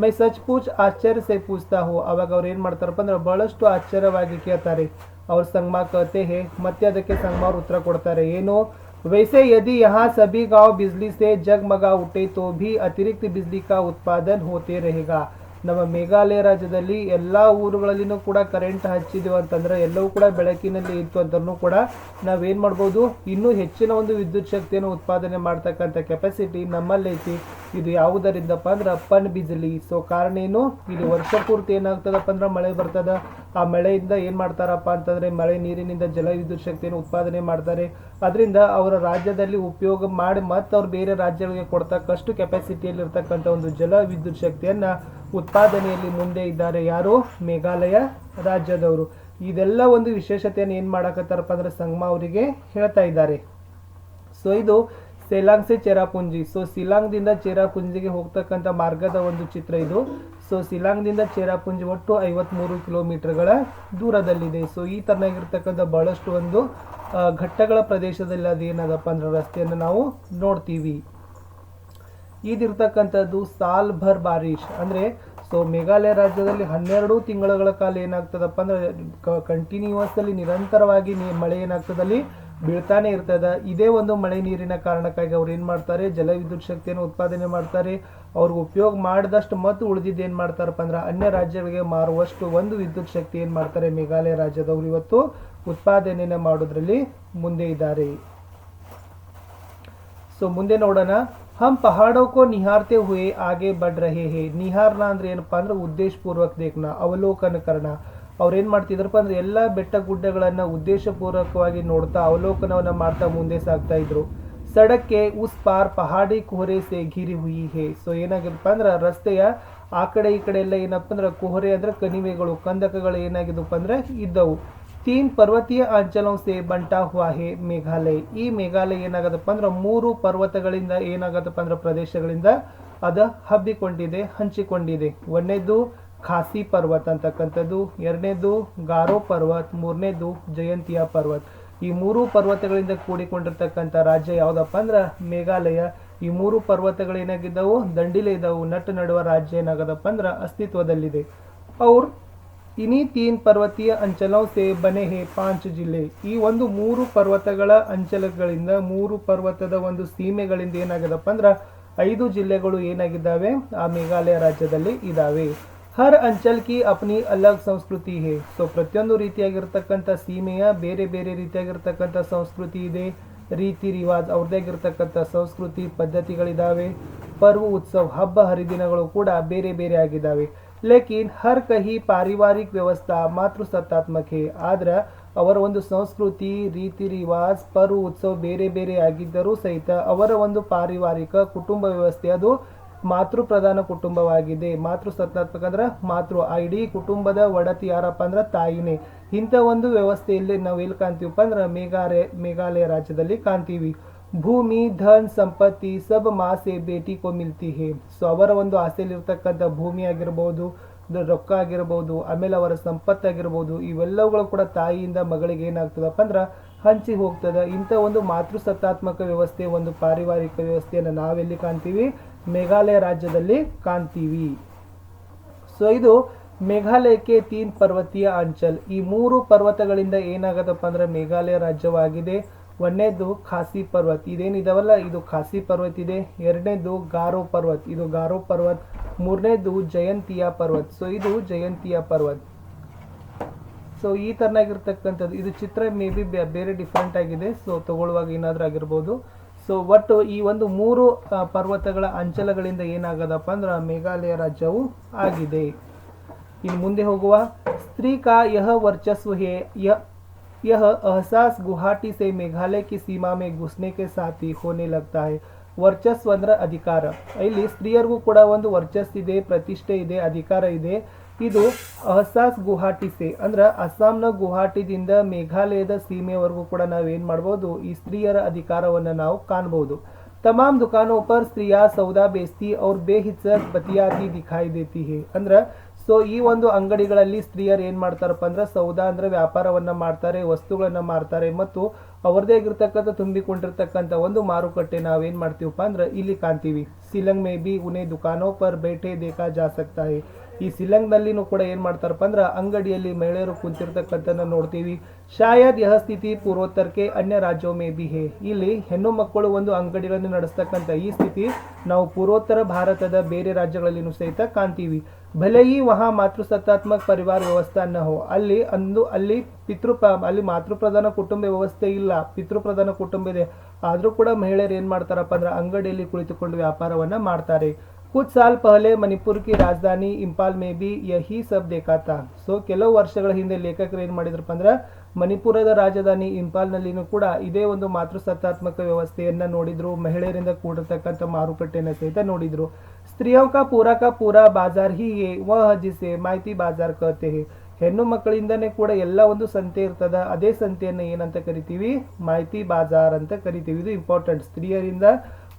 ಮೈ ಸಚ್ ಪೂಚ್ ಆಶ್ಚರ್ಯ ಸೆ ಪೂಚ್ತಾ ಹೋ. ಅವಾಗ ಅವ್ರು ಏನು ಮಾಡ್ತಾರಪ್ಪ ಅಂದ್ರೆ ಬಹಳಷ್ಟು ಆಶ್ಚರ್ಯವಾಗಿ ಕೇಳ್ತಾರೆ. ಅವ್ರ ಸಂಗಮ ಕತೆ ಹೇ. ಮತ್ತೆ ಅದಕ್ಕೆ ಸಂಗಮ ಅವ್ರು ಉತ್ತರ ಕೊಡ್ತಾರೆ. ಏನು? वैसे यदि यहाँ सभी गांव बिजली से जगमगा उठे तो भी अतिरिक्त बिजली का उत्पादन होते रहेगा. ನಮ್ಮ ಮೇಘಾಲಯ ರಾಜ್ಯದಲ್ಲಿ ಎಲ್ಲ ಊರುಗಳಲ್ಲಿನೂ ಕೂಡ ಕರೆಂಟ್ ಹಚ್ಚಿದೀವಿ ಅಂತಂದ್ರೆ, ಎಲ್ಲವೂ ಕೂಡ ಬೆಳಕಿನಲ್ಲಿ ಇತ್ತು ಅಂತಲೂ ಕೂಡ ನಾವೇನು ಮಾಡ್ಬೋದು, ಇನ್ನೂ ಹೆಚ್ಚಿನ ಒಂದು ವಿದ್ಯುತ್ ಶಕ್ತಿಯನ್ನು ಉತ್ಪಾದನೆ ಮಾಡ್ತಕ್ಕಂಥ ಕೆಪಾಸಿಟಿ ನಮ್ಮಲ್ಲೈತಿ. ಇದು ಯಾವುದರಿಂದಪ್ಪ ಅಂದ್ರೆ ಪನ್ ಬಿಜ್ಲಿ. ಸೊ ಕಾರಣ ಏನು, ಇಲ್ಲಿ ವರ್ಷ ಪೂರ್ತಿ ಏನಾಗ್ತದಪ್ಪ ಅಂದ್ರೆ ಮಳೆ ಬರ್ತದ. ಆ ಮಳೆಯಿಂದ ಏನು ಮಾಡ್ತಾರಪ್ಪ ಅಂತಂದ್ರೆ ಮಳೆ ನೀರಿನಿಂದ ಜಲ ವಿದ್ಯುತ್ ಶಕ್ತಿಯನ್ನು ಉತ್ಪಾದನೆ ಮಾಡ್ತಾರೆ. ಅದರಿಂದ ಅವರ ರಾಜ್ಯದಲ್ಲಿ ಉಪಯೋಗ ಮಾಡಿ ಮತ್ತು ಅವ್ರು ಬೇರೆ ರಾಜ್ಯಗಳಿಗೆ ಕೊಡ್ತಕ್ಕಷ್ಟು ಕೆಪಾಸಿಟಿಯಲ್ಲಿ ಇರ್ತಕ್ಕಂಥ ಒಂದು ಜಲ ವಿದ್ಯುತ್ ಶಕ್ತಿಯನ್ನ ಉತ್ಪಾದನೆಯಲ್ಲಿ ಮುಂದೆ ಇದ್ದಾರೆ. ಯಾರು? ಮೇಘಾಲಯ ರಾಜ್ಯದವರು. ಇದೆಲ್ಲ ಒಂದು ವಿಶೇಷತೆಯನ್ನು ಏನು ಮಾಡಕತ್ತಾರಪ್ಪ ಅಂದ್ರೆ ಸಂಗಮ ಅವರಿಗೆ ಹೇಳ್ತಾ ಇದ್ದಾರೆ. ಸೊ ಇದು ಶಿಲಾಂಗ್ ಸೆ ಚೇರಾಪುಂಜಿ. ಸೊ ಶಿಲಾಂಗ್ದಿಂದ ಚೇರಾಪುಂಜಿಗೆ ಹೋಗ್ತಕ್ಕಂಥ ಮಾರ್ಗದ ಒಂದು ಚಿತ್ರ ಇದು. ಸೊ ಶಿಲಾಂಗ್ದಿಂದ ಚೇರಾಪುಂಜಿ ಒಟ್ಟು 53 ಕಿಲೋಮೀಟರ್ಗಳ ದೂರದಲ್ಲಿದೆ. ಸೊ ಈ ತರನಾಗಿರ್ತಕ್ಕಂಥ ಬಹಳಷ್ಟು ಒಂದು ಘಟ್ಟಗಳ ಪ್ರದೇಶದಲ್ಲಿ ಅದೇನದಪ್ಪ ಅಂದ್ರೆ ರಸ್ತೆಯನ್ನು ನಾವು ನೋಡ್ತೀವಿ. ಇದಿರ್ತಕ್ಕಂಥದ್ದು ಸಾಲ್ ಭರ್ ಬಾರಿಶ್ ಅಂದರೆ ಸೊ ಮೇಘಾಲಯ ರಾಜ್ಯದಲ್ಲಿ 12 ತಿಂಗಳ ಕಾಲ ಏನಾಗ್ತದಪ್ಪ ಅಂದ್ರೆ ಕಂಟಿನ್ಯೂಸ್ ಅಲ್ಲಿ ನಿರಂತರವಾಗಿ ಮಳೆ ಏನಾಗ್ತದಲ್ಲಿ ಬೀಳ್ತಾನೆ ಇರ್ತದ. ಇದೇ ಒಂದು ಮಳೆ ನೀರಿನ ಕಾರಣಕ್ಕಾಗಿ ಅವ್ರು ಏನ್ ಮಾಡ್ತಾರೆ, ಜಲವಿದ್ಯುತ್ ಶಕ್ತಿಯನ್ನು ಉತ್ಪಾದನೆ ಮಾಡ್ತಾರೆ. ಅವ್ರಿಗೆ ಉಪಯೋಗ ಮಾಡಿದಷ್ಟು ಮತ್ತು ಉಳಿದಿದ್ದು ಏನ್ ಮಾಡ್ತಾರಪ್ಪ ಅಂದ್ರೆ ಅನ್ಯ ರಾಜ್ಯಗಳಿಗೆ ಮಾರುವಷ್ಟು ಒಂದು ವಿದ್ಯುತ್ ಶಕ್ತಿ ಏನ್ ಮಾಡ್ತಾರೆ ಮೇಘಾಲಯ ರಾಜ್ಯದವರು ಇವತ್ತು ಉತ್ಪಾದನೆಯನ್ನು ಮಾಡೋದ್ರಲ್ಲಿ ಮುಂದೆ ಇದ್ದಾರೆ. ಸೊ ಮುಂದೆ ನೋಡೋಣ. ಹಮ್ ಪಹಾಡೋ ಕೋ ನಿಹಾರ್ತೆ ಹುಯೆ ಆಗೆ ಬಡ್ ರಹೆ ಹೇ. ನಿಹಾರ್ನ ಅಂದ್ರೆ ಏನಪ್ಪಾ ಅಂದ್ರೆ ಉದ್ದೇಶ ಪೂರ್ವಕ ದೇಖ್ನ, ಅವಲೋಕನ ಕರ್ಣ. ಅವ್ರು ಏನ್ ಮಾಡ್ತಿದ್ರಪ್ಪ ಅಂದ್ರೆ ಎಲ್ಲಾ ಬೆಟ್ಟ ಗುಡ್ಡಗಳನ್ನ ಉದ್ದೇಶ ಪೂರ್ವಕವಾಗಿ ನೋಡ್ತಾ ಅವಲೋಕನವನ್ನ ಮಾಡ್ತಾ ಮುಂದೆ ಸಾಗ್ತಾ ಇದ್ರು. ಸಡಕ್ಕೆ ಉಸ್ ಪಾರ್ ಪಹಾಡಿ ಕುಹರೆ ಸೆ ಘಿರಿ ಹುಯಿ ಹೇ. ಸೊ ಏನಾಗಿದಪ್ಪ ಅಂದ್ರೆ ರಸ್ತೆಯ ಆ ಕಡೆ ಈ ಕಡೆ ಎಲ್ಲ ಏನಪ್ಪ ಅಂದ್ರೆ ಕುಹರೆ ಅಂದ್ರೆ ಕಣಿವೆಗಳು, ಕಂದಕಗಳು ಏನಾಗಿದಪ್ಪ ಅಂದ್ರೆ ಇದ್ದವು. 3 ಪರ್ವತೀಯ ಅಂಚಲೋं से बंटा हुआ है ಮೇಘಾಲಯ. ಈ ಮೇಘಾಲಯ ಏನಾಗದಪ್ಪ ಅಂದ್ರೆ 3 ಪರ್ವತಗಳಿಂದ ಏನಾಗದಪ್ಪ ಅಂದ್ರೆ ಪ್ರದೇಶಗಳಿಂದ ಅದ ಹಬ್ಬಿಕೊಂಡಿದೆ, ಹಂಚಿಕೊಂಡಿದೆ. ಒಂದನೇದು ಖಾಸಿ ಪರ್ವತ ಅಂತಕ್ಕಂಥದ್ದು, ಎರಡನೇದು ಗಾರೋ ಪರ್ವತ್, ಮೂರನೇದು ಜಯಂತಿಯಾ ಪರ್ವತ್. ಈ 3 ಪರ್ವತಗಳಿಂದ ಕೂಡಿಕೊಂಡಿರ್ತಕ್ಕಂಥ ರಾಜ್ಯ ಯಾವ್ದಪ್ಪ ಅಂದ್ರೆ ಮೇಘಾಲಯ. ಈ 3 ಪರ್ವತಗಳು ಏನಾಗಿದ್ದವು, ದಂಡಿಲೆ ಇದ್ದವು. ನಟ್ಟು ನಡುವ ರಾಜ್ಯ ಏನಾಗದಪ್ಪ ಅಂದ್ರೆ ಅಸ್ತಿತ್ವದಲ್ಲಿದೆ. ಅವ್ರು ಇನಿ 3 ಪರ್ವತೀಯ ಅಂಚಲೋं से बने हैं 5 ಜಿಲ್ಲೆ. ಈ ಒಂದು 3 ಪರ್ವತಗಳ ಅಂಚಲಗಳಿಂದ, 3 ಪರ್ವತದ ಒಂದು ಸೀಮೆಗಳಿಂದ ಏನಾಗದಪ್ಪ ಅಂದ್ರೆ 5 ಜಿಲ್ಲೆಗಳು ಏನಾಗಿದ್ದಾವೆ ಆ ಮೇಘಾಲಯ ರಾಜ್ಯದಲ್ಲಿ ಇದಾವೆ. ಹರ್ ಅಂಚಲ್ ಕಿ ಅಪ್ನಿ ಅಲಗ್ ಸಂಸ್ಕೃತಿ ಹೇ. ಸೊ ಪ್ರತಿಯೊಂದು ರೀತಿಯಾಗಿರ್ತಕ್ಕಂಥ ಸೀಮೆಯ ಬೇರೆ ಬೇರೆ ರೀತಿಯಾಗಿರ್ತಕ್ಕಂಥ ಸಂಸ್ಕೃತಿ ಇದೆ, ರೀತಿ ರಿವಾಜ್ ಅವ್ರದ್ದಾಗಿರ್ತಕ್ಕಂಥ ಸಂಸ್ಕೃತಿ ಪದ್ಧತಿಗಳಿದಾವೆ. ಪರ್ವ ಉತ್ಸವ ಹಬ್ಬ ಹರಿದಿನಗಳು ಕೂಡ ಬೇರೆ ಬೇರೆ ಆಗಿದ್ದಾವೆ. ಲೇಕಿನ್ ಹರ್ ಕಹಿ ಪಾರಿವಾರಿಕ ವ್ಯವಸ್ಥಾ ಮಾತೃಸತ್ತಾತ್ಮಕ ಹೇ. ಆದ್ರೆ ಅವರ ಒಂದು ಸಂಸ್ಕೃತಿ, ರೀತಿ ರಿವಾಜ್, ಪರ್ವ ಉತ್ಸವ ಬೇರೆ ಬೇರೆ ಆಗಿದ್ದರೂ ಸಹಿತ ಅವರ ಒಂದು ಪಾರಿವಾರಿಕ ಕುಟುಂಬ ವ್ಯವಸ್ಥೆ ಅದು ಮಾತೃ ಪ್ರಧಾನ ಕುಟುಂಬವಾಗಿದೆ. ಮಾತೃ ಸತ್ತಾತ್ಮಕ ಅಂದ್ರೆ ಮಾತೃ, ಇಡೀ ಕುಟುಂಬದ ಒಡತಿ ಯಾರಪ್ಪ ಅಂದ್ರೆ ತಾಯಿನೇ. ಇಂಥ ಒಂದು ವ್ಯವಸ್ಥೆಯಲ್ಲಿ ನಾವು ಎಲ್ಲಿ ಕಾಣ್ತೀವಪ್ಪ ಅಂದ್ರೆ ಮೇಘಾಲಯ ರಾಜ್ಯದಲ್ಲಿ ಕಾಣ್ತೀವಿ. ಭೂಮಿ, ಧನ್, ಸಂಪತ್ತಿ ಸಬ್ ಮಾ ಸೆ ಬೇಟಿ ಕೋ ಮಿಲ್ತಿ ಹೇ. ಸೊ ಅವರ ಒಂದು ಆಸೆಯಲ್ಲಿರ್ತಕ್ಕಂಥ ಭೂಮಿ ಆಗಿರ್ಬೋದು, ರೊಕ್ಕ ಆಗಿರ್ಬೋದು, ಆಮೇಲೆ ಅವರ ಸಂಪತ್ತಾಗಿರ್ಬೋದು, ಇವೆಲ್ಲವುಗಳು ಕೂಡ ತಾಯಿಯಿಂದ ಮಗಳಿಗೆ ಏನಾಗ್ತದಪ್ಪ ಅಂದ್ರೆ ಹಂಚಿ ಹೋಗ್ತದ. ಇಂಥ ಒಂದು ಮಾತೃ ಸತ್ತಾತ್ಮಕ ವ್ಯವಸ್ಥೆ, ಒಂದು ಪಾರಿವಾರಿಕ ವ್ಯವಸ್ಥೆಯನ್ನು ನಾವೆಲ್ಲಿ ಕಾಣ್ತೀವಿ, ಮೇಘಾಲಯ ರಾಜ್ಯದಲ್ಲಿ ಕಾಣ್ತೀವಿ. ಸೊ ಇದು ಮೇಘಾಲಯಕ್ಕೆ 3 ಪರ್ವತೀಯ ಅಂಚಲ್. ಈ 3 ಪರ್ವತಗಳಿಂದ ಏನಾಗದಪ್ಪ ಅಂದ್ರೆ ಮೇಘಾಲಯ ರಾಜ್ಯವಾಗಿದೆ. ಒಂದನೇದು ಖಾಸಿ ಪರ್ವತ್, ಇದೇನಿದಾವಲ್ಲ ಇದು ಖಾಸಿ ಪರ್ವತ್ ಇದೆ. ಎರಡನೇದು ಗಾರೋ ಪರ್ವತ್, ಇದು ಗಾರೋ ಪರ್ವತ್. ಮೂರನೇದು ಜಯಂತಿಯಾ ಪರ್ವತ್, ಸೊ ಇದು ಜಯಂತಿಯಾ ಪರ್ವತ್. ಸೊ ಈ ತರನಾಗಿರ್ತಕ್ಕಂಥದ್ದು ಇದು ಚಿತ್ರ ಮೇ ಬಿ ಬೇರೆ ಡಿಫ್ರೆಂಟ್ ಆಗಿದೆ, ಸೊ ತಗೊಳ್ಳುವಾಗ ಏನಾದ್ರೂ ಆಗಿರ್ಬೋದು. ಸೊ ಒಟ್ಟು ಈ ಒಂದು 3 ಪರ್ವತಗಳ ಅಂಚಲಗಳಿಂದ ಏನಾಗದಪ್ಪ ಅಂದ್ರೆ ಮೇಘಾಲಯ ರಾಜ್ಯವು ಆಗಿದೆ. ಇನ್ನು ಮುಂದೆ ಹೋಗುವ. ಸ್ತ್ರೀ ಕಾ ಯಹ ವರ್ಚಸ್ವ ಹೇ. यह एहसास गुवाहाटी से मेघालय की सीमा में घुसने के साथ ही होने लगता है. ವರ್ಚಸ್ವ ಅಂದ್ರೆ ಅಧಿಕಾರ. ಇಲ್ಲಿ ಸ್ತ್ರೀಯರಿಗೂ ಕೂಡ ಒಂದು ವರ್ಚಸ್ಸಿದೆ, ಪ್ರತಿಷ್ಠೆ ಇದೆ, ಅಧಿಕಾರ ಇದೆ. ಇದು ಅಹಸಾಸ್ ಗುವಾಹಾಟಿ ಸೆ ಅಂದ್ರೆ ಅಸ್ಸಾಂನ ಗುವಾಹಾಟಿದಿಂದ ಮೇಘಾಲಯದ ಸೀಮೆವರೆಗೂ ಕೂಡ ನಾವೇನ್ ಮಾಡ್ಬೋದು, ಈ ಸ್ತ್ರೀಯರ ಅಧಿಕಾರವನ್ನ ನಾವು ಕಾಣಬಹುದು. ತಮಾಮ್ ದುಕಾನೋं पर स्त्रियां सौदा बेचती और बेहिचक बतियाती दिखाई देती है. ಅಂದ್ರೆ ಸೊ ಈ ಒಂದು ಅಂಗಡಿಗಳಲ್ಲಿ ಸ್ತ್ರೀಯರು ಏನ್ ಮಾಡ್ತಾರಪ್ಪ ಅಂದ್ರೆ ಸೌದಾ ಅಂದ್ರೆ ವ್ಯಾಪಾರವನ್ನ ಮಾಡ್ತಾರೆ, ವಸ್ತುಗಳನ್ನ ಮಾರ್ತಾರೆ, ಮತ್ತು ಅವರದೇ ಆಗಿರ್ತಕ್ಕಂಥ ತುಂಬಿಕೊಂಡಿರ್ತಕ್ಕಂಥ ಒಂದು ಮಾರುಕಟ್ಟೆ ನಾವೇನ್ ಮಾಡ್ತೀವಪ್ಪ ಅಂದ್ರೆ ಇಲ್ಲಿ ಕಾಣ್ತೀವಿ. ಸಿಲಂಗ್ ಮೇ ಬಿ ಉನೆ ದುಕಾನೋ ಪರ್ ಬೇಟೆ ದೇಖಾ ಜಾ ಸಕ್ತಾ ಹೈ. ಈ ಸಿಲಂಗ್ನಲ್ಲಿನೂ ಕೂಡ ಏನ್ ಮಾಡ್ತಾರಪ್ಪ ಅಂದ್ರೆ ಅಂಗಡಿಯಲ್ಲಿ ಮಹಿಳೆಯರು ಕುಂತಿರ್ತಕ್ಕಂಥನ್ನ ನೋಡ್ತೀವಿ. ಶಾಯದ್ ಯಹ ಸ್ಥಿತಿ ಪೂರ್ವೋತ್ತರಕ್ಕೆ ಅನ್ಯ ರಾಜ್ಯೋ ಮೇ ಬಿ ಹೇ. ಇಲ್ಲಿ ಹೆಣ್ಣು ಮಕ್ಕಳು ಒಂದು ಅಂಗಡಿಗಳನ್ನು ನಡೆಸ್ತಕ್ಕಂಥ ಈ ಸ್ಥಿತಿ ನಾವು ಪೂರ್ವೋತ್ತರ ಭಾರತದ ಬೇರೆ ರಾಜ್ಯಗಳಲ್ಲಿನೂ ಸಹಿತ ಕಾಣ್ತೀವಿ. ಭಲೆ ಈ ವಹಾ ಮಾತೃಸತ್ತಾತ್ಮಕ ಪರಿವಾರ ವ್ಯವಸ್ಥೆ ನ ಹೋ. ಅಲ್ಲಿ ಮಾತೃಪ್ರಧಾನ ಕುಟುಂಬ ವ್ಯವಸ್ಥೆ ಇಲ್ಲ, ಪಿತೃಪ್ರಧಾನ ಕುಟುಂಬ ಇದೆ. ಆದ್ರೂ ಕೂಡ ಮಹಿಳೆಯರು ಏನ್ ಮಾಡ್ತಾರಪ್ಪ ಅಂದ್ರೆ ಅಂಗಡಿಯಲ್ಲಿ ಕುಳಿತುಕೊಂಡು ವ್ಯಾಪಾರವನ್ನ ಮಾಡ್ತಾರೆ. कुछ साल पहले मणिपुर की राजधानी इंपाल में भी यही सब देखा था. ಸೊ ಕೆಲವು ವರ್ಷಗಳ ಹಿಂದೆ ಲೇಖಕರು ಏನ್ ಮಾಡಿದ್ರಪ್ಪ ಅಂದ್ರೆ ಮಣಿಪುರದ ರಾಜಧಾನಿ ಇಂಪಾಲ್ನಲ್ಲಿನೂ ಕೂಡ ಇದೇ ಒಂದು ಮಾತೃಸತ್ತಾತ್ಮಕ ವ್ಯವಸ್ಥೆಯನ್ನ ನೋಡಿದ್ರು, ಮಹಿಳೆಯರಿಂದ ಕೂಡಿರ್ತಕ್ಕಂಥ ಮಾರುಕಟ್ಟೆಯನ್ನ ಸಹಿತ ನೋಡಿದ್ರು. ಸ್ತ್ರೀಯೋ ಕಾ ಪೂರಾ ಬಾಜಾರ್ ಹಿ ಹೇ ವಹ ಜಿಸೆ ಮಾಹಿತಿ ಬಾಜಾರ್ ಕಹತೆ ಹೇ. ಹೆಣ್ಣು ಮಕ್ಕಳಿಂದನೇ ಕೂಡ ಎಲ್ಲ ಒಂದು ಸಂತೆ ಇರ್ತದ, ಅದೇ ಸಂತೆಯನ್ನ ಏನಂತ ಕರಿತೀವಿ, ಮಾಹಿತಿ ಬಾಜಾರ್ ಅಂತ ಕರಿತೀವಿ. ಇದು ಇಂಪಾರ್ಟೆಂಟ್. ಸ್ತ್ರೀಯರಿಂದ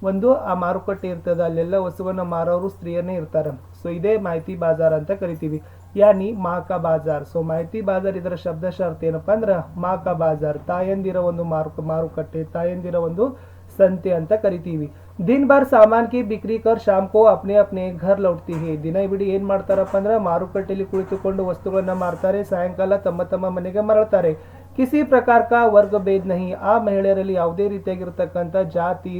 ಒಂದು ಆ ಮಾರುಕಟ್ಟೆ ಇರ್ತದ, ಅಲ್ಲೆಲ್ಲ ವಸ್ತುವನ್ನ ಮಾರೋರು ಸ್ತ್ರೀಯನ್ನೇ ಇರ್ತಾರೆ. ಸೊ ಇದೇ ಮಾಹಿತಿ ಬಾಜಾರ್ ಅಂತ ಕರಿತೀವಿ, ಯಾನಿ ಮಾ ಕಾ ಬಾಜಾರ್. ಸೊ ಮಾಹಿತಿ ಬಾಜಾರ್ ಇದರ ಶಬ್ದಶಃ ಅರ್ಥ ಏನಪ್ಪಾ ಅಂದ್ರೆ ಮಾ ಕಾ ಬಾಜಾರ್, ತಾಯಂದಿರ ಒಂದು ಮಾರುಕಟ್ಟೆ, ತಾಯಂದಿರ ಒಂದು ಸಂತೆ ಅಂತ ಕರಿತೀವಿ. ದಿನ ಭರ್ ಸಾಮಾನ್ ಕಿ ಬಿಕ್ರಿ ಕರ್ ಶಾಮ್ ಕೋ ಅಪ್ನೆ ಅಪ್ನೆ ಘರ್ ಲೌಟ್ತಿ ಹೇ. ದಿನ ಬಿಡಿ ಏನ್ ಮಾಡ್ತಾರಪ್ಪ ಅಂದ್ರೆ ಮಾರುಕಟ್ಟೆಯಲ್ಲಿ ಕುಳಿತುಕೊಂಡು ವಸ್ತುಗಳನ್ನ ಮಾರ್ತಾರೆ, ಸಾಯಂಕಾಲ ತಮ್ಮ ತಮ್ಮ ಮನೆಗೆ ಮರಳ್ತಾರೆ. ಕಿಸಿ ಪ್ರಕಾರ ಕಾ ವರ್ಗ ಭೇದ್ ನಹಿ. ಆ ಮಹಿಳೆಯರಲ್ಲಿ ಯಾವುದೇ ರೀತಿಯಾಗಿರ್ತಕ್ಕಂಥ ಜಾತಿ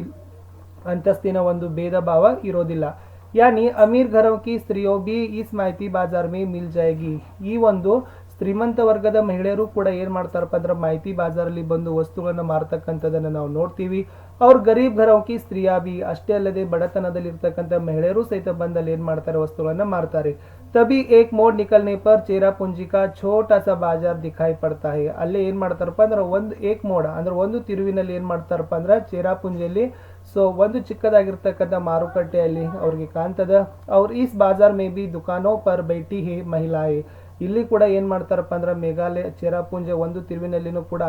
ಅಂತಸ್ತಿನ ಒಂದು ಭೇದ ಭಾವ ಇರೋದಿಲ್ಲ. ಯಾನಿ ಅಮೀರ್ ಘರೋं की स्त्रियों भी इस माहिती बाजार में मिल जाएगी. ಈ ಒಂದು ಶ್ರೀಮಂತ ವರ್ಗದ ಮಹಿಳೆಯರು ಕೂಡ ಏನ್ ಮಾಡ್ತಾರಪ್ಪ ಅಂದ್ರೆ ಮಾಹಿತಿ ಬಾಜಾರಲ್ಲಿ ಬಂದು ವಸ್ತುಗಳನ್ನ ಮಾರತಕ್ಕಂಥದನ್ನ ನಾವು ನೋಡ್ತೀವಿ. ಅವ್ರ ಗರೀಬ್ ಘರೋं की स्त्रियां भी, ಅಷ್ಟೇ ಅಲ್ಲದೆ ಬಡತನದಲ್ಲಿ ಇರ್ತಕ್ಕಂಥ ಮಹಿಳೆಯರು ಸಹಿತ ಬಂದಲ್ಲಿ ಏನ್ ಮಾಡ್ತಾರೆ, ವಸ್ತುಗಳನ್ನ ಮಾರ್ತಾರೆ. ತಬಿ ಏಕ್ ಮೋಡ್ ನಿಕಲ್ನೆ ಪರ್ ಚೇರಾಪುಂಜಿ ಕಾ ಛೋಟಾ ಸಾ ಬಾಜಾರ್ ದಿಖಾಯಿ ಪಡ್ತಾ ಹೈ. ಅಲ್ಲೇ ಏನ್ ಮಾಡ್ತಾರಪ್ಪ ಅಂದ್ರೆ ಒಂದು ಏಕ್ ಮೋಡ್ ಅಂದ್ರೆ ಒಂದು ತಿರುವಿನಲ್ಲಿ ಏನ್ ಮಾಡ್ತಾರಪ್ಪ ಅಂದ್ರೆ ಚೇರಾಪುಂಜಿಯಲ್ಲಿ ಸೊ ಒಂದು ಚಿಕ್ಕದಾಗಿರ್ತಕ್ಕಂಥ ಮಾರುಕಟ್ಟೆಯಲ್ಲಿ ಅವ್ರಿಗೆ ಕಾಣ್ತದ. ಅವ್ರ is bazaar may be ದುಕಾನೋ per ಬೈಟಿ ಹೇ ಮಹಿಳಾಯೇ. ಇಲ್ಲಿ ಕೂಡ ಏನ್ ಮಾಡ್ತಾರಪ್ಪ ಅಂದ್ರೆ ಮೇಘಾಲಯ ಚೇರಾಪುಂಜ ಒಂದು ತಿರುವಿನಲ್ಲಿನೂ ಕೂಡ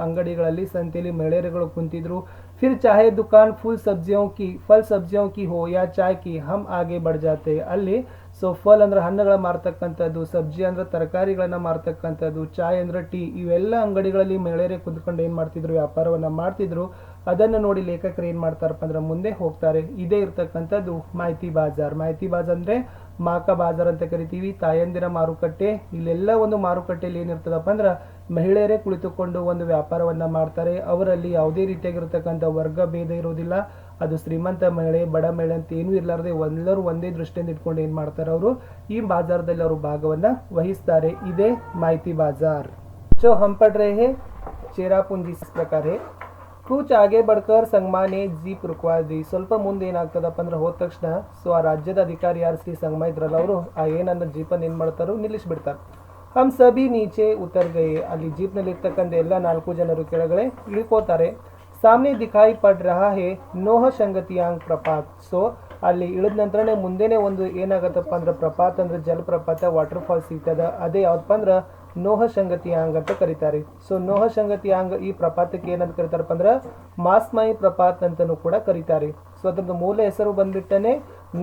ಅಂಗಡಿಗಳಲ್ಲಿ ಸಂತೆಯಲ್ಲಿ ಮಹಿಳೆಯರುಗಳು ಕುಂತಿದ್ರು. फिर चाहे दुकान फल सब्जियों की हो या चाय की, हम आगे बढ़ जाते. ಅಲ್ಲಿ ಸೊ ಫಲ್ ಅಂದ್ರೆ ಹಣ್ಣುಗಳ ಮಾರ್ತಕ್ಕಂಥದ್ದು, ಸಬ್ಜಿ ಅಂದ್ರೆ ತರಕಾರಿಗಳನ್ನ ಮಾರ್ತಕ್ಕಂಥದ್ದು, ಚಾಯ್ ಅಂದ್ರೆ ಟೀ, ಇವೆಲ್ಲ ಅಂಗಡಿಗಳಲ್ಲಿ ಮಹಿಳೆಯರೇ ಕುಂತ್ಕೊಂಡು ಏನ್ ಮಾಡ್ತಿದ್ರು, ವ್ಯಾಪಾರವನ್ನ ಮಾಡ್ತಿದ್ರು. ಅದನ್ನು ನೋಡಿ ಲೇಖಕರು ಏನ್ ಮಾಡ್ತಾರಪ್ಪ ಅಂದ್ರೆ ಮುಂದೆ ಹೋಗ್ತಾರೆ. ಇದೇ ಇರ್ತಕ್ಕಂಥದ್ದು ಮಾಹಿತಿ ಬಾಜಾರ್. ಮಾಹಿತಿ ಬಾಜಾರ್ ಅಂದ್ರೆ ಮಾಕ ಬಾಜಾರ್ ಅಂತ ಕರಿತೀವಿ, ತಾಯಂದಿರ ಮಾರುಕಟ್ಟೆ. ಇಲ್ಲೆಲ್ಲ ಒಂದು ಮಾರುಕಟ್ಟೆಯಲ್ಲಿ ಏನಿರ್ತದಪ್ಪ ಅಂದ್ರೆ ಮಹಿಳೆಯರೇ ಕುಳಿತುಕೊಂಡು ಒಂದು ವ್ಯಾಪಾರವನ್ನ ಮಾಡ್ತಾರೆ. ಅವರಲ್ಲಿ ಯಾವುದೇ ರೀತಿಯಾಗಿರ್ತಕ್ಕಂಥ ವರ್ಗ ಭೇದ ಇರೋದಿಲ್ಲ. ಅದು ಶ್ರೀಮಂತ ಮಹಿಳೆ ಬಡ ಮಹಿಳೆ ಅಂತ ಏನೂ ಇರಲಾರದೆ ಎಲ್ಲರೂ ಒಂದೇ ದೃಷ್ಟಿಯಿಂದ ಇಟ್ಕೊಂಡು ಏನ್ ಮಾಡ್ತಾರೆ, ಅವರು ಈ ಬಾಜಾರದಲ್ಲಿ ಅವರು ಭಾಗವನ್ನ ವಹಿಸ್ತಾರೆ. ಇದೇ ಮಾಹಿತಿ ಬಾಜಾರ್. जो हम पढ़ रहे हैं चेरापूंजी इस प्रकार है. कुछ आगे बढ़कर संगमा ने जीप रुकवा दी. ಸ್ವಲ್ಪ ಮುಂದೆ ಏನಾಗ್ತದಪ್ಪ ಅಂದ್ರೆ ಹೋದ ತಕ್ಷಣ ಸೊ ಆ ರಾಜ್ಯದ ಅಧಿಕಾರಿ ಯಾರು ಶ್ರೀ ಸಂಗಮ ಇದ್ರಲ್ಲ ಅವರು ಆ ಏನನ್ನ ಜೀಪನ್ನು ಏನ್ ಮಾಡ್ತಾರೋ ನಿಲ್ಲಿಸ್ಬಿಡ್ತಾರೆ. ಹಮ್ ಸಭಿ ನೀಚೆ ಉತ್ತರ್ ಗಯೆ. ಅಲ್ಲಿ ಜೀಪ್ ನಲ್ಲಿ ಇರ್ತಕ್ಕಂಥ ಎಲ್ಲ 4 ಜನರು ಕೆಳಗಡೆ ಇಳ್ಕೋತಾರೆ. ಸಾಮ್ನೆ ದಿಖಾಯಿ ಪಡ್ ರಹಾ ಹೇ ನೋಹ ಸಂಗತಿಯಾಂಗ್ ಪ್ರಪಾತ್. ಸೊ ಅಲ್ಲಿ ಇಳಿದ ನಂತರನೇ ಮುಂದೆನೆ ಒಂದು ಏನಾಗತ್ತಪ್ಪ ಅಂದ್ರೆ ಪ್ರಪಾತ್ ಅಂದ್ರೆ ಜಲಪ್ರಪಾತ, ವಾಟರ್ ಫಾಲ್ ಸಿಗ್ತದ. ಅದೇ ಯಾವ್ದಪ್ಪ ಅಂದ್ರೆ ನೋಹ ಸಂಗತಿಯಾಂಗ್ ಅಂತ ಕರೀತಾರೆ. ಸೊ ನೋಹ ಸಂಗತಿಯಾಂಗ್ ಈ ಪ್ರಪಾತಕ್ಕೆ ಏನಂತ ಕರೀತಾರಪ್ಪ ಅಂದ್ರೆ ಮಾಸ್ಮಾಯಿ ಪ್ರಪಾತ್ ಅಂತಾನೂ ಕೂಡ ಕರೀತಾರೆ. ಸೊ ಅದ್ರದ್ದು ಮೂಲ ಹೆಸರು ಬಂದ್ಬಿಟ್ಟನೆ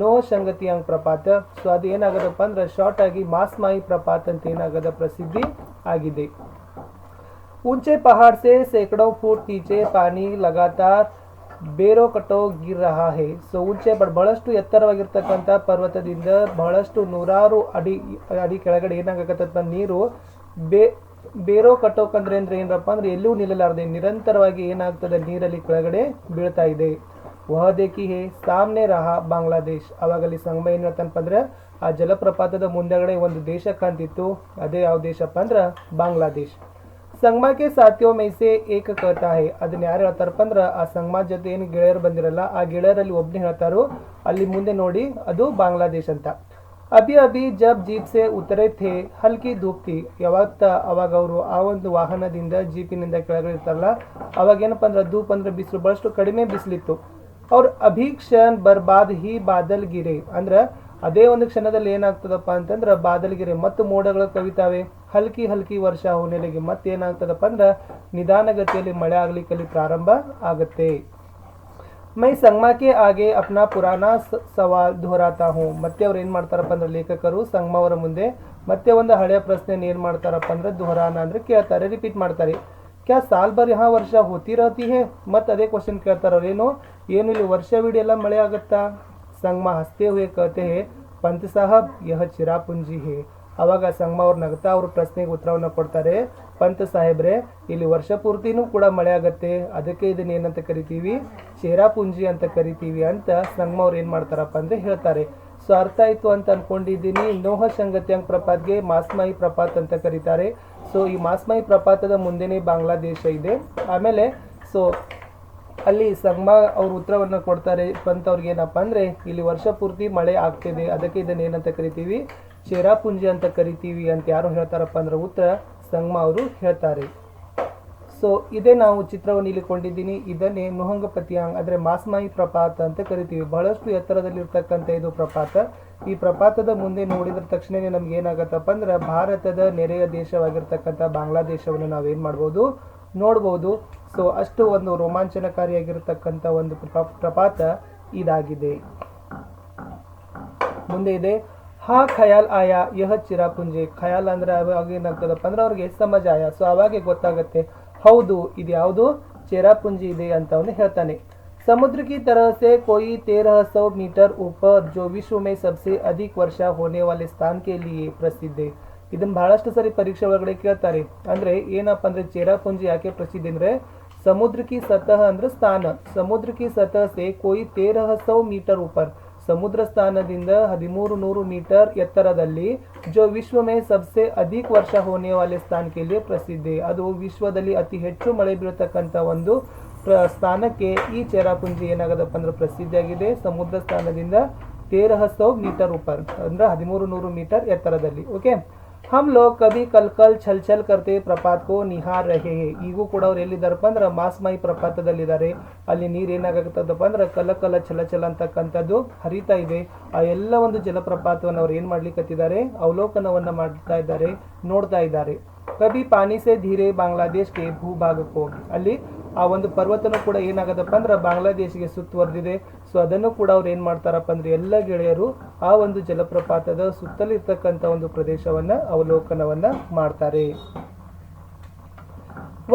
ನೋಹ ಸಂಗತಿಯಾಂಗ್ ಪ್ರಪಾತ. ಸೊ ಅದು ಏನಾಗದಪ್ಪ ಅಂದ್ರೆ ಶಾರ್ಟ್ ಆಗಿ ಮಾಸ್ಮಾಯಿ ಪ್ರಪಾತ್ ಅಂತ ಏನಾಗದ ಪ್ರಸಿದ್ಧಿ ಆಗಿದೆ. ऊंचे पहाड़ से सैकड़ों फुट नीचे पानी लगातार ಬೇರೋ ಕಟ್ಟೋ ಗಿರ್ ರಹಾ ಹೇ. ಸೊ ಉಂಚೆ ಬಹಳಷ್ಟು ಎತ್ತರವಾಗಿರ್ತಕ್ಕಂಥ ಪರ್ವತದಿಂದ ಬಹಳಷ್ಟು ನೂರಾರು ಅಡಿ ಕೆಳಗಡೆ ಏನಾಗತ್ತಪ್ಪ ನೀರು ಬೇರೋ ಕಟ್ಟೋಕ್ ಅಂದ್ರೆ ಏನಪ್ಪ ಅಂದ್ರೆ ಎಲ್ಲೂ ನಿಲ್ಲಲಾರದೆ ನಿರಂತರವಾಗಿ ಏನಾಗ್ತದೆ ನೀರಲ್ಲಿ ಕೆಳಗಡೆ ಬೀಳ್ತಾ ಇದೆ. ವಹ ದೇಖಿ ಹೇ ಸಾಮ್ನೆ ರಹಾ ಬಾಂಗ್ಲಾದೇಶ್. ಅವಾಗಲ್ಲಿ ಸಂಗಮ ಏನ್ ಹೇಳ್ತಾನಪ್ಪ ಅಂದ್ರೆ ಆ ಜಲಪ್ರಪಾತದ ಮುಂದೆಗಡೆ ಒಂದು ದೇಶ ಕಾಣ್ತಿತ್ತು. ಅದೇ ಯಾವ ದೇಶಪ್ಪ ಅಂದ್ರೆ ಬಾಂಗ್ಲಾದೇಶ್. ಸಂಗಮ ಕೆ ಸಾಥಿಯೋ ಮೈ ಸೆ ಏಕ कहता है. ಅದನ್ನ ಯಾರು ಹೇಳ್ತಾರಪ್ಪ ಅಂದ್ರೆ ಆ ಸಂಗಮ ಜೊತೆ ಏನು ಗೆಳೆಯರು ಬಂದಿರಲ್ಲ ಆ ಗೆಳೆಯರಲ್ಲಿ ಒಬ್ನೇ ಹೇಳ್ತಾರೋ ಅಲ್ಲಿ ಮುಂದೆ ನೋಡಿ ಅದು ಬಾಂಗ್ಲಾದೇಶ್ ಅಂತ. ಅಭಿ ಅಭಿ ಜಬ್ ಜೀಪ್ ಸೆ ಉತರೆ ಥೇ ಹಲ್ಕಿ ಧೂಪ್ ಥಿ. ಅವಾಗ ಅವರು ಆ ಒಂದು ವಾಹನದಿಂದ ಜೀಪಿನಿಂದ ಕೆಳಗಡೆ ಇರ್ತಾರಲ್ಲ ಅವಾಗ ಏನಪ್ಪ ಅಂದ್ರೆ ಧೂಪ್ ಅಂದ್ರೆ ಬಿಸಿಲು ಬಹಳಷ್ಟು ಕಡಿಮೆ ಬಿಸಿಲಿತ್ತು. ಅವ್ರ ಅಭಿ ಕ್ಷಣ್ ಬರ್ಬಾದ್ ಹಿ ಬಾದಲ್ ಗಿರೆ. ಅಂದ್ರೆ ಅದೇ ಒಂದು ಕ್ಷಣದಲ್ಲಿ ಏನಾಗ್ತದಪ್ಪ ಅಂತಂದ್ರೆ ಬಾದಲ್ಗಿರೆ ಮತ್ತು ಮೋಡಗಳು ಕವಿತಾವೆ. ಹಲ್ಕಿ ಹಲ್ಕಿ ವರ್ಷ ಹೋನೆಲೆಗೆ ಮತ್ತೆ ಏನಾಗ್ತದಪ್ಪ ಅಂದ್ರೆ ನಿಧಾನಗತಿಯಲ್ಲಿ ಮಳೆ ಆಗ್ಲಿಕ್ಕಲ್ಲಿ ಪ್ರಾರಂಭ ಆಗುತ್ತೆ. ಮೈ ಸಂಗಮಕ್ಕೆ ಆಗೆ ಅಪ್ನಾ ಪುರಾಣ ಸವಾಲ್ ದೊಹರಾತಾ ಹೂಂ. ಮತ್ತೆ ಅವ್ರು ಏನ್ ಮಾಡ್ತಾರಪ್ಪ ಅಂದ್ರೆ ಲೇಖಕರು ಸಂಗಮ ಅವರ ಮುಂದೆ ಮತ್ತೆ ಒಂದು ಹಳೆಯ ಪ್ರಶ್ನೆ ಏನ್ ಮಾಡ್ತಾರಪ್ಪ ಅಂದ್ರೆ ದೊಹರಾನ ಅಂದ್ರೆ ಕೇಳ್ತಾರೆ, ರಿಪೀಟ್ ಮಾಡ್ತಾರೆ. ಕ್ಯಾ ಸಾಲ್ ಭರ್ ಯಹಾ ವರ್ಷ ಹೋತಿ ರಹತಿ ಹೇ. ಮತ್ತೆ ಅದೇ ಕ್ವಶನ್ ಕೇಳ್ತಾರ ಅವ್ರೇನು ಇಲ್ಲಿ ವರ್ಷವಿಡೀ ಎಲ್ಲ ಮಳೆ ಆಗುತ್ತಾ. ಸಂಗಮ ಹಸ್ತೆ ಹುए कहते हैं पंत साहब यह चिरापुंजी है. ಅವಾಗ ಸಂಗಮ ಅವ್ರು ನಗ್ತಾ ಅವ್ರ ಪ್ರಶ್ನೆಗೆ ಉತ್ತರವನ್ನ ಕೊಡ್ತಾರೆ, ಪಂತ್ ಸಾಹೇಬ್ರೆ ಇಲ್ಲಿ ವರ್ಷ ಪೂರ್ತಿನೂ ಕೂಡ ಮಳೆ ಆಗತ್ತೆ, ಅದಕ್ಕೆ ಇದನ್ನ ಏನಂತ ಕರಿತೀವಿ, ಚೇರಾಪುಂಜಿ ಅಂತ ಕರಿತೀವಿ ಅಂತ ಸಂಗಮ ಅವ್ರು ಏನ್ ಮಾಡ್ತಾರಪ್ಪ ಅಂದ್ರೆ ಹೇಳ್ತಾರೆ. ಸೊ ಅರ್ಥ ಆಯ್ತು ಅಂತ ಅನ್ಕೊಂಡಿದ್ದೀನಿ. ನೋಹ ಸಂಗತ್ಯಾಂಗ್ ಪ್ರಪಾತ್ಗೆ ಮಾಸ್ಮಾಯಿ ಪ್ರಪಾತ್ ಅಂತ ಕರೀತಾರೆ. ಸೊ ಈ ಮಾಸ್ಮಾಯಿ ಪ್ರಪಾತದ ಮುಂದೆನೇ ಬಾಂಗ್ಲಾದೇಶ ಇದೆ. ಆಮೇಲೆ ಸೊ ಅಲ್ಲಿ ಸಂಗಮ ಅವ್ರ ಉತ್ತರವನ್ನು ಕೊಡ್ತಾರೆ ಪಂತ್ ಅವ್ರಿಗೆ ಏನಪ್ಪ ಅಂದ್ರೆ ಇಲ್ಲಿ ವರ್ಷ ಪೂರ್ತಿ ಮಳೆ ಆಗ್ತಿದೆ, ಅದಕ್ಕೆ ಇದನ್ನ ಏನಂತ ಕರಿತೀವಿ, ಚೇರಾಪುಂಜಿ ಅಂತ ಕರಿತೀವಿ ಅಂತ ಯಾರು ಹೇಳ್ತಾರಪ್ಪ ಅಂದ್ರೆ ಉತ್ತರ ಸಂಗಮ ಅವರು ಹೇಳ್ತಾರೆ. ಸೊ ಇದೇ ನಾವು ಚಿತ್ರವನ್ನು ಇಲ್ಲಿ ಕೊಂಡಿದ್ದೀನಿ. ಇದನ್ನೇ ನುಹಂಗಪತಿಯಾಂಗ್ ಅಂದ್ರೆ ಮಾಸ್ಮಾಯಿ ಪ್ರಪಾತ ಅಂತ ಕರಿತೀವಿ. ಬಹಳಷ್ಟು ಎತ್ತರದಲ್ಲಿ ಇರ್ತಕ್ಕಂಥ ಇದು ಪ್ರಪಾತ. ಈ ಪ್ರಪಾತದ ಮುಂದೆ ನೋಡಿದ ತಕ್ಷಣನೇ ನಮ್ಗೆ ಏನಾಗತ್ತಪ್ಪ ಅಂದ್ರೆ ಭಾರತದ ನೆರೆಯ ದೇಶವಾಗಿರ್ತಕ್ಕಂಥ ಬಾಂಗ್ಲಾದೇಶವನ್ನು ನಾವೇನ್ ಮಾಡ್ಬೋದು, ನೋಡ್ಬೋದು. ಸೊ ಅಷ್ಟು ಒಂದು ರೋಮಾಂಚನಕಾರಿಯಾಗಿರ್ತಕ್ಕಂಥ ಒಂದು ಪ್ರಪಾತ ಇದಾಗಿದೆ. ಮುಂದೆ ಇದೆ ಹಾ ಖಯಾಲ್ ಆಯಾ ಯಹ ಚಿರಾಪುಂಜಿ. ಖಯಾಲ್ ಅಂದ್ರೆ ಅವಾಗ ಏನಾಗ್ತದಪ್ಪ ಅಂದ್ರೆ ಅವ್ರಿಗೆ ಸಮಜ್ ಆಯಾ. ಸೊ ಅವಾಗೆ ಗೊತ್ತಾಗತ್ತೆ ಹೌದು ಇದು ಯಾವುದು ಚೇರಾಪುಂಜಿ ಇದೆ ಅಂತ ಅವನು ಹೇಳ್ತಾನೆ. समुद्र की तरह से कोई 1300 मीटर ऊपर जो विश्व में सबसे अधिक वर्षा होने वाले स्थान के लिए प्रसिद्ध है. ಇದನ್ನ ಬಹಳಷ್ಟು ಸರಿ ಪರೀಕ್ಷೆ ಒಳಗಡೆ ಕೇಳ್ತಾರೆ. ಅಂದ್ರೆ ಏನಪ್ಪ ಅಂದ್ರೆ ಚೇರಾಪುಂಜಿ ಯಾಕೆ ಪ್ರಸಿದ್ಧ ಅಂದ್ರೆ ಸಮುದ್ರ ಕಿ ಸತಹ ಅಂದ್ರೆ ಸ್ಥಾನ, ಸಮುದ್ರ ಕಿ ಸತಹ ಸೆ ಕೋಯಿ 1300 ಮೀಟರ್ ऊपर ಸಮುದ್ರ ಸ್ಥಾನದಿಂದ 1300 ಮೀಟರ್ ಎತ್ತರದಲ್ಲಿ ಜೋ ವಿಶ್ವ ಮೇ ಸಬ್ಸೆ ಅಧಿಕ ವರ್ಷ ಹೋನೆ ವಾಲೆ ಸ್ಥಾನ ಕೆ ಲಿಯೆ ಪ್ರಸಿದ್ಧ है. ಅದು ವಿಶ್ವದಲ್ಲಿ ಅತಿ ಹೆಚ್ಚು ಮಳೆ ಬೀಳತಕ್ಕಂತ ಒಂದು ಸ್ಥಾನಕ್ಕೆ ಈ ಚೇರಾಪುಂಜಿ ಏನಾಗದಪ್ಪ ಅಂದ್ರೆ ಪ್ರಸಿದ್ಧಿಯಾಗಿದೆ. ಸಮುದ್ರ ಸ್ಥಾನದಿಂದ 1300 मीटर ऊपर ಅಂದ್ರೆ 1300 ಮೀಟರ್ ಎತ್ತರದಲ್ಲಿ. ಓಕೆ, हम लोग कभी कल कल छल छल करते प्रपात को निहार रहे हैं. ಈಗೂ ಕೂಡ ಅವ್ರು ಎಲ್ಲಿದ್ದಾರಪ್ಪ ಅಂದ್ರೆ ಮಾಸ್ಮಾಯಿ ಪ್ರಪಾತದಲ್ಲಿದ್ದಾರೆ. ಅಲ್ಲಿ ನೀರು ಏನಾಗತ್ತದಪ್ಪ ಅಂದ್ರೆ ಕಲ ಕಲ ಛಲ ಛಲ ಅಂತಕ್ಕಂಥದ್ದು ಹರಿತಾ ಇದೆ. ಆ ಎಲ್ಲ ಒಂದು ಜಲಪ್ರಪಾತವನ್ನು ಅವ್ರು ಏನ್ ಮಾಡ್ಲಿಕ್ಕತ್ತಿದ್ದಾರೆ, ಅವಲೋಕನವನ್ನ ಮಾಡ್ತಾ ಇದ್ದಾರೆ, ನೋಡ್ತಾ ಇದ್ದಾರೆ. ಕಭಿ ಪಾನಿ ಸೆ ಧೀರೆ ಬಾಂಗ್ಲಾದೇಶ್ ಕೆ ಭೂಭಾಗಕ್ಕೋ, ಅಲ್ಲಿ ಆ ಒಂದು ಪರ್ವತನೂ ಕೂಡ ಏನಾಗದಪ್ಪ ಅಂದ್ರೆ ಬಾಂಗ್ಲಾದೇಶಿಗೆ ಸುತ್ತುವರೆದಿದೆ. ಸೊ ಅದನ್ನು ಕೂಡ ಅವ್ರು ಏನ್ ಮಾಡ್ತಾರಪ್ಪ ಅಂದ್ರೆ ಎಲ್ಲ ಗೆಳೆಯರು ಆ ಒಂದು ಜಲಪ್ರಪಾತದ ಸುತ್ತಲಿರ್ತಕ್ಕಂಥ ಒಂದು ಪ್ರದೇಶವನ್ನ ಅವಲೋಕನವನ್ನ ಮಾಡ್ತಾರೆ.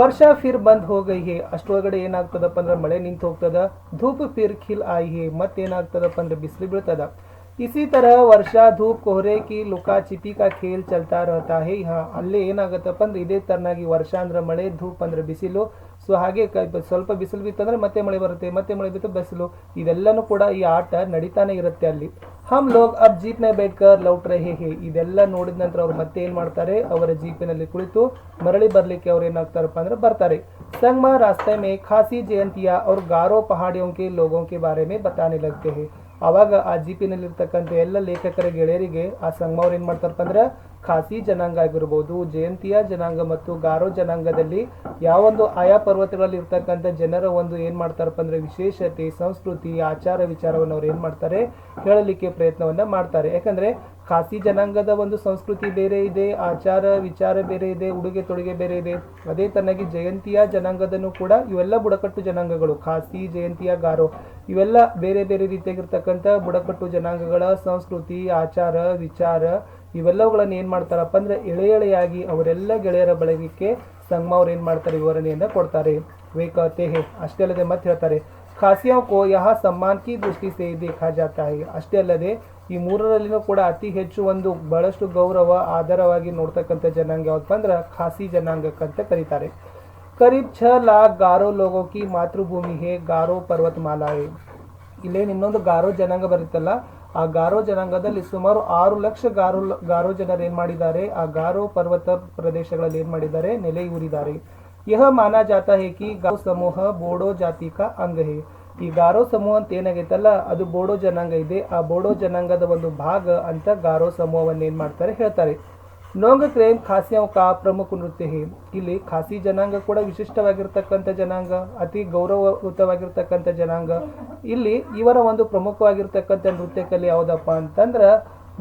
ವರ್ಷ ಫಿರ್ ಬಂದ್ ಹೋಗೈ, ಅಷ್ಟೊಳಗಡೆ ಏನಾಗ್ತದಪ್ಪ ಅಂದ್ರೆ ಮಳೆ ನಿಂತು ಹೋಗ್ತದ. ಧೂಪ್ ಫಿರ್ ಖಿಲ್ ಆಯಿ, ಮತ್ತೇನಾಗ್ತದಪ್ಪ ಅಂದ್ರೆ ಬಿಸಿಲು ಬೀಳ್ತದ. इसी तरह वर्षा धूप कोहरे की लुका छिपी का खेल चलता रहता है. ಅಲ್ಲೇ ಏನಾಗತ್ತಪ್ಪ ಅಂದ್ರೆ ಇದೇ ತರನಾಗಿ ವರ್ಷ ಅಂದ್ರೆ ಮಳೆ, ಧೂಪ್ ಅಂದ್ರೆ ಬಿಸಿಲು. ಸೊ ಹಾಗೆ ಸ್ವಲ್ಪ ಬಿಸಿಲು ಬಿತ್ತಂದ್ರೆ ಮತ್ತೆ ಮಳೆ ಬರುತ್ತೆ, ಮತ್ತೆ ಮಳೆ ಬಿತ್ತು ಬಿಸಿಲು, ಇದೆಲ್ಲನೂ ಕೂಡ ಈ ಆಟ ನಡೀತಾನೆ ಇರುತ್ತೆ ಅಲ್ಲಿ. ಹಮ್ ಲೋಗ್ ಅಬ್ ಜೀಪ್ ಮೇ ಬೇಟ್ಕರ್ ಲೌಟ್ ರಹೇ ಹೇ, ಇದೆಲ್ಲ ನೋಡಿದ ನಂತರ ಅವ್ರು ಮತ್ತೆ ಏನ್ ಮಾಡ್ತಾರೆ, ಅವರ ಜೀಪಿನಲ್ಲಿ ಕುಳಿತು ಮರಳಿ ಬರ್ಲಿಕ್ಕೆ ಅವ್ರು ಏನಾಗ್ತಾರಪ್ಪ ಅಂದ್ರೆ ಬರ್ತಾರೆ. ಸಂಗಮ ರಾಸ್ತೆ ಮೇ ಖಾಸಿ ಜಯಂತಿಯಾ और गारो पहाड़ियों के लोगों के बारे में बताने लगते हैं. ಆವಾಗ ಆ ಜೀಪಿನಲ್ಲಿರ್ತಕ್ಕಂಥ ಎಲ್ಲ ಲೇಖಕರ ಗೆಳೆಯರಿಗೆ ಆ ಸಂಗಮ ಅವ್ರು ಏನ್ ಮಾಡ್ತಾರಪ್ಪ ಅಂದ್ರೆ ಖಾಸಿ ಜನಾಂಗ ಆಗಿರ್ಬೋದು, ಜಯಂತಿಯ ಜನಾಂಗ ಮತ್ತು ಗಾರೋ ಜನಾಂಗದಲ್ಲಿ ಯಾವೊಂದು ಆಯಾ ಪರ್ವತಗಳಲ್ಲಿ ಇರ್ತಕ್ಕಂಥ ಜನರ ಒಂದು ಏನ್ ಮಾಡ್ತಾರಪ್ಪ ಅಂದ್ರೆ ವಿಶೇಷತೆ, ಸಂಸ್ಕೃತಿ, ಆಚಾರ ವಿಚಾರವನ್ನು ಅವ್ರು ಏನ್ ಮಾಡ್ತಾರೆ ಹೇಳಲಿಕ್ಕೆ ಪ್ರಯತ್ನವನ್ನ ಮಾಡ್ತಾರೆ. ಯಾಕಂದ್ರೆ ಖಾಸಿ ಜನಾಂಗದ ಒಂದು ಸಂಸ್ಕೃತಿ ಬೇರೆ ಇದೆ, ಆಚಾರ ವಿಚಾರ ಬೇರೆ ಇದೆ, ಉಡುಗೆ ತೊಡುಗೆ ಬೇರೆ ಇದೆ. ಅದೇ ತರನಾಗಿ ಜಯಂತಿಯ ಜನಾಂಗದನ್ನು ಕೂಡ ಇವೆಲ್ಲ ಬುಡಕಟ್ಟು ಜನಾಂಗಗಳು, ಖಾಸಿ, ಜಯಂತಿಯ, ಗಾರೋ, ಇವೆಲ್ಲ ಬೇರೆ ಬೇರೆ ರೀತಿಯಾಗಿರ್ತಕ್ಕಂಥ ಬುಡಕಟ್ಟು ಜನಾಂಗಗಳ ಸಂಸ್ಕೃತಿ, ಆಚಾರ ವಿಚಾರ ಇವೆಲ್ಲವುಗಳನ್ನ ಏನ್ ಮಾಡ್ತಾರಪ್ಪ ಅಂದ್ರೆ ಎಳೆ ಎಳೆಯಾಗಿ ಅವರೆಲ್ಲ ಗೆಳೆಯರ ಬಳಗಕ್ಕೆ ಸಂಗಮ ಅವ್ರು ಏನ್ ಮಾಡ್ತಾರೆ, ವಿವರಣೆಯನ್ನ ಕೊಡ್ತಾರೆ. वे कहते हैं, ಅಷ್ಟೇ ಅಲ್ಲದೆ ಮತ್ತೆ ಹೇಳ್ತಾರೆ, ಖಾಸಿಯೋ ಕೋ ಯಹಾ ಸಮ್ಮಾನ್ ಕಿ ದೃಷ್ಟಿ ಸೆ ದೇಖಾ ಜಾತಾ ಹೈ. ಅಷ್ಟೇ ಅಲ್ಲದೆ ಈ ಮೂರರಲ್ಲಿನೂ ಕೂಡ ಅತಿ ಹೆಚ್ಚು ಒಂದು ಬಹಳಷ್ಟು ಗೌರವ ಆಧಾರವಾಗಿ ನೋಡ್ತಕ್ಕಂಥ ಜನಾಂಗ ಯಾವಪ್ಪ ಅಂದ್ರೆ ಖಾಸಿ ಜನಾಂಗಕ್ಕಂತ ಕರೀತಾರೆ. करीब 6 लाख गारो लोगों की मातृभूमि है गारो पर्वतमाला है. ಇಲ್ಲೇನು ಇನ್ನೊಂದು ಗಾರೋ ಜನಾಂಗ ಬರುತ್ತಲ್ಲ, ಆ ಗಾರೋ ಜನಾಂಗದಲ್ಲಿ ಸುಮಾರು 6 ಲಕ್ಷ ಗಾರೋ ಜನರು ಏನ್ ಮಾಡಿದ್ದಾರೆ, ಆ ಗಾರೋ ಪರ್ವತ ಪ್ರದೇಶಗಳಲ್ಲಿ ಏನ್ ಮಾಡಿದ್ದಾರೆ, ನೆಲೆಯೂರಿದ್ದಾರೆ. ಯಹ ಮಾನಾ ಜಾತಾ ಹೇ ಕಿ ಗಾರೋ ಸಮೂಹ ಬೋಡೋ ಜಾತಿ ಕಾ ಅಂಗ ಹೇ. ಈ ಗಾರೋ ಸಮೂಹ ಅಂತ ಏನಾಗೈತಲ್ಲ ಅದು ಬೋಡೋ ಜನಾಂಗ ಇದೆ, ಆ ಬೋಡೋ ಜನಾಂಗದ ಒಂದು ಭಾಗ ಅಂತ ಗಾರೋ ಸಮೂಹವನ್ನು ಏನ್ ಮಾಡ್ತಾರೆ ಹೇಳ್ತಾರೆ. ನೋಂಗ ಕ್ರೇಮ್ ಖಾಸಿಯೋ ಕಾ ಪ್ರಮುಖ ನೃತ್ಯ ಹೇ. ಇಲ್ಲಿ ಖಾಸಿ ಜನಾಂಗ ಕೂಡ ವಿಶಿಷ್ಟವಾಗಿರ್ತಕ್ಕಂಥ ಜನಾಂಗ, ಅತಿ ಗೌರವಯುತವಾಗಿರ್ತಕ್ಕಂಥ ಜನಾಂಗ. ಇಲ್ಲಿ ಇವರ ಒಂದು ಪ್ರಮುಖವಾಗಿರ್ತಕ್ಕಂಥ ನೃತ್ಯ ಕಲೆ ಯಾವುದಪ್ಪ ಅಂತಂದ್ರ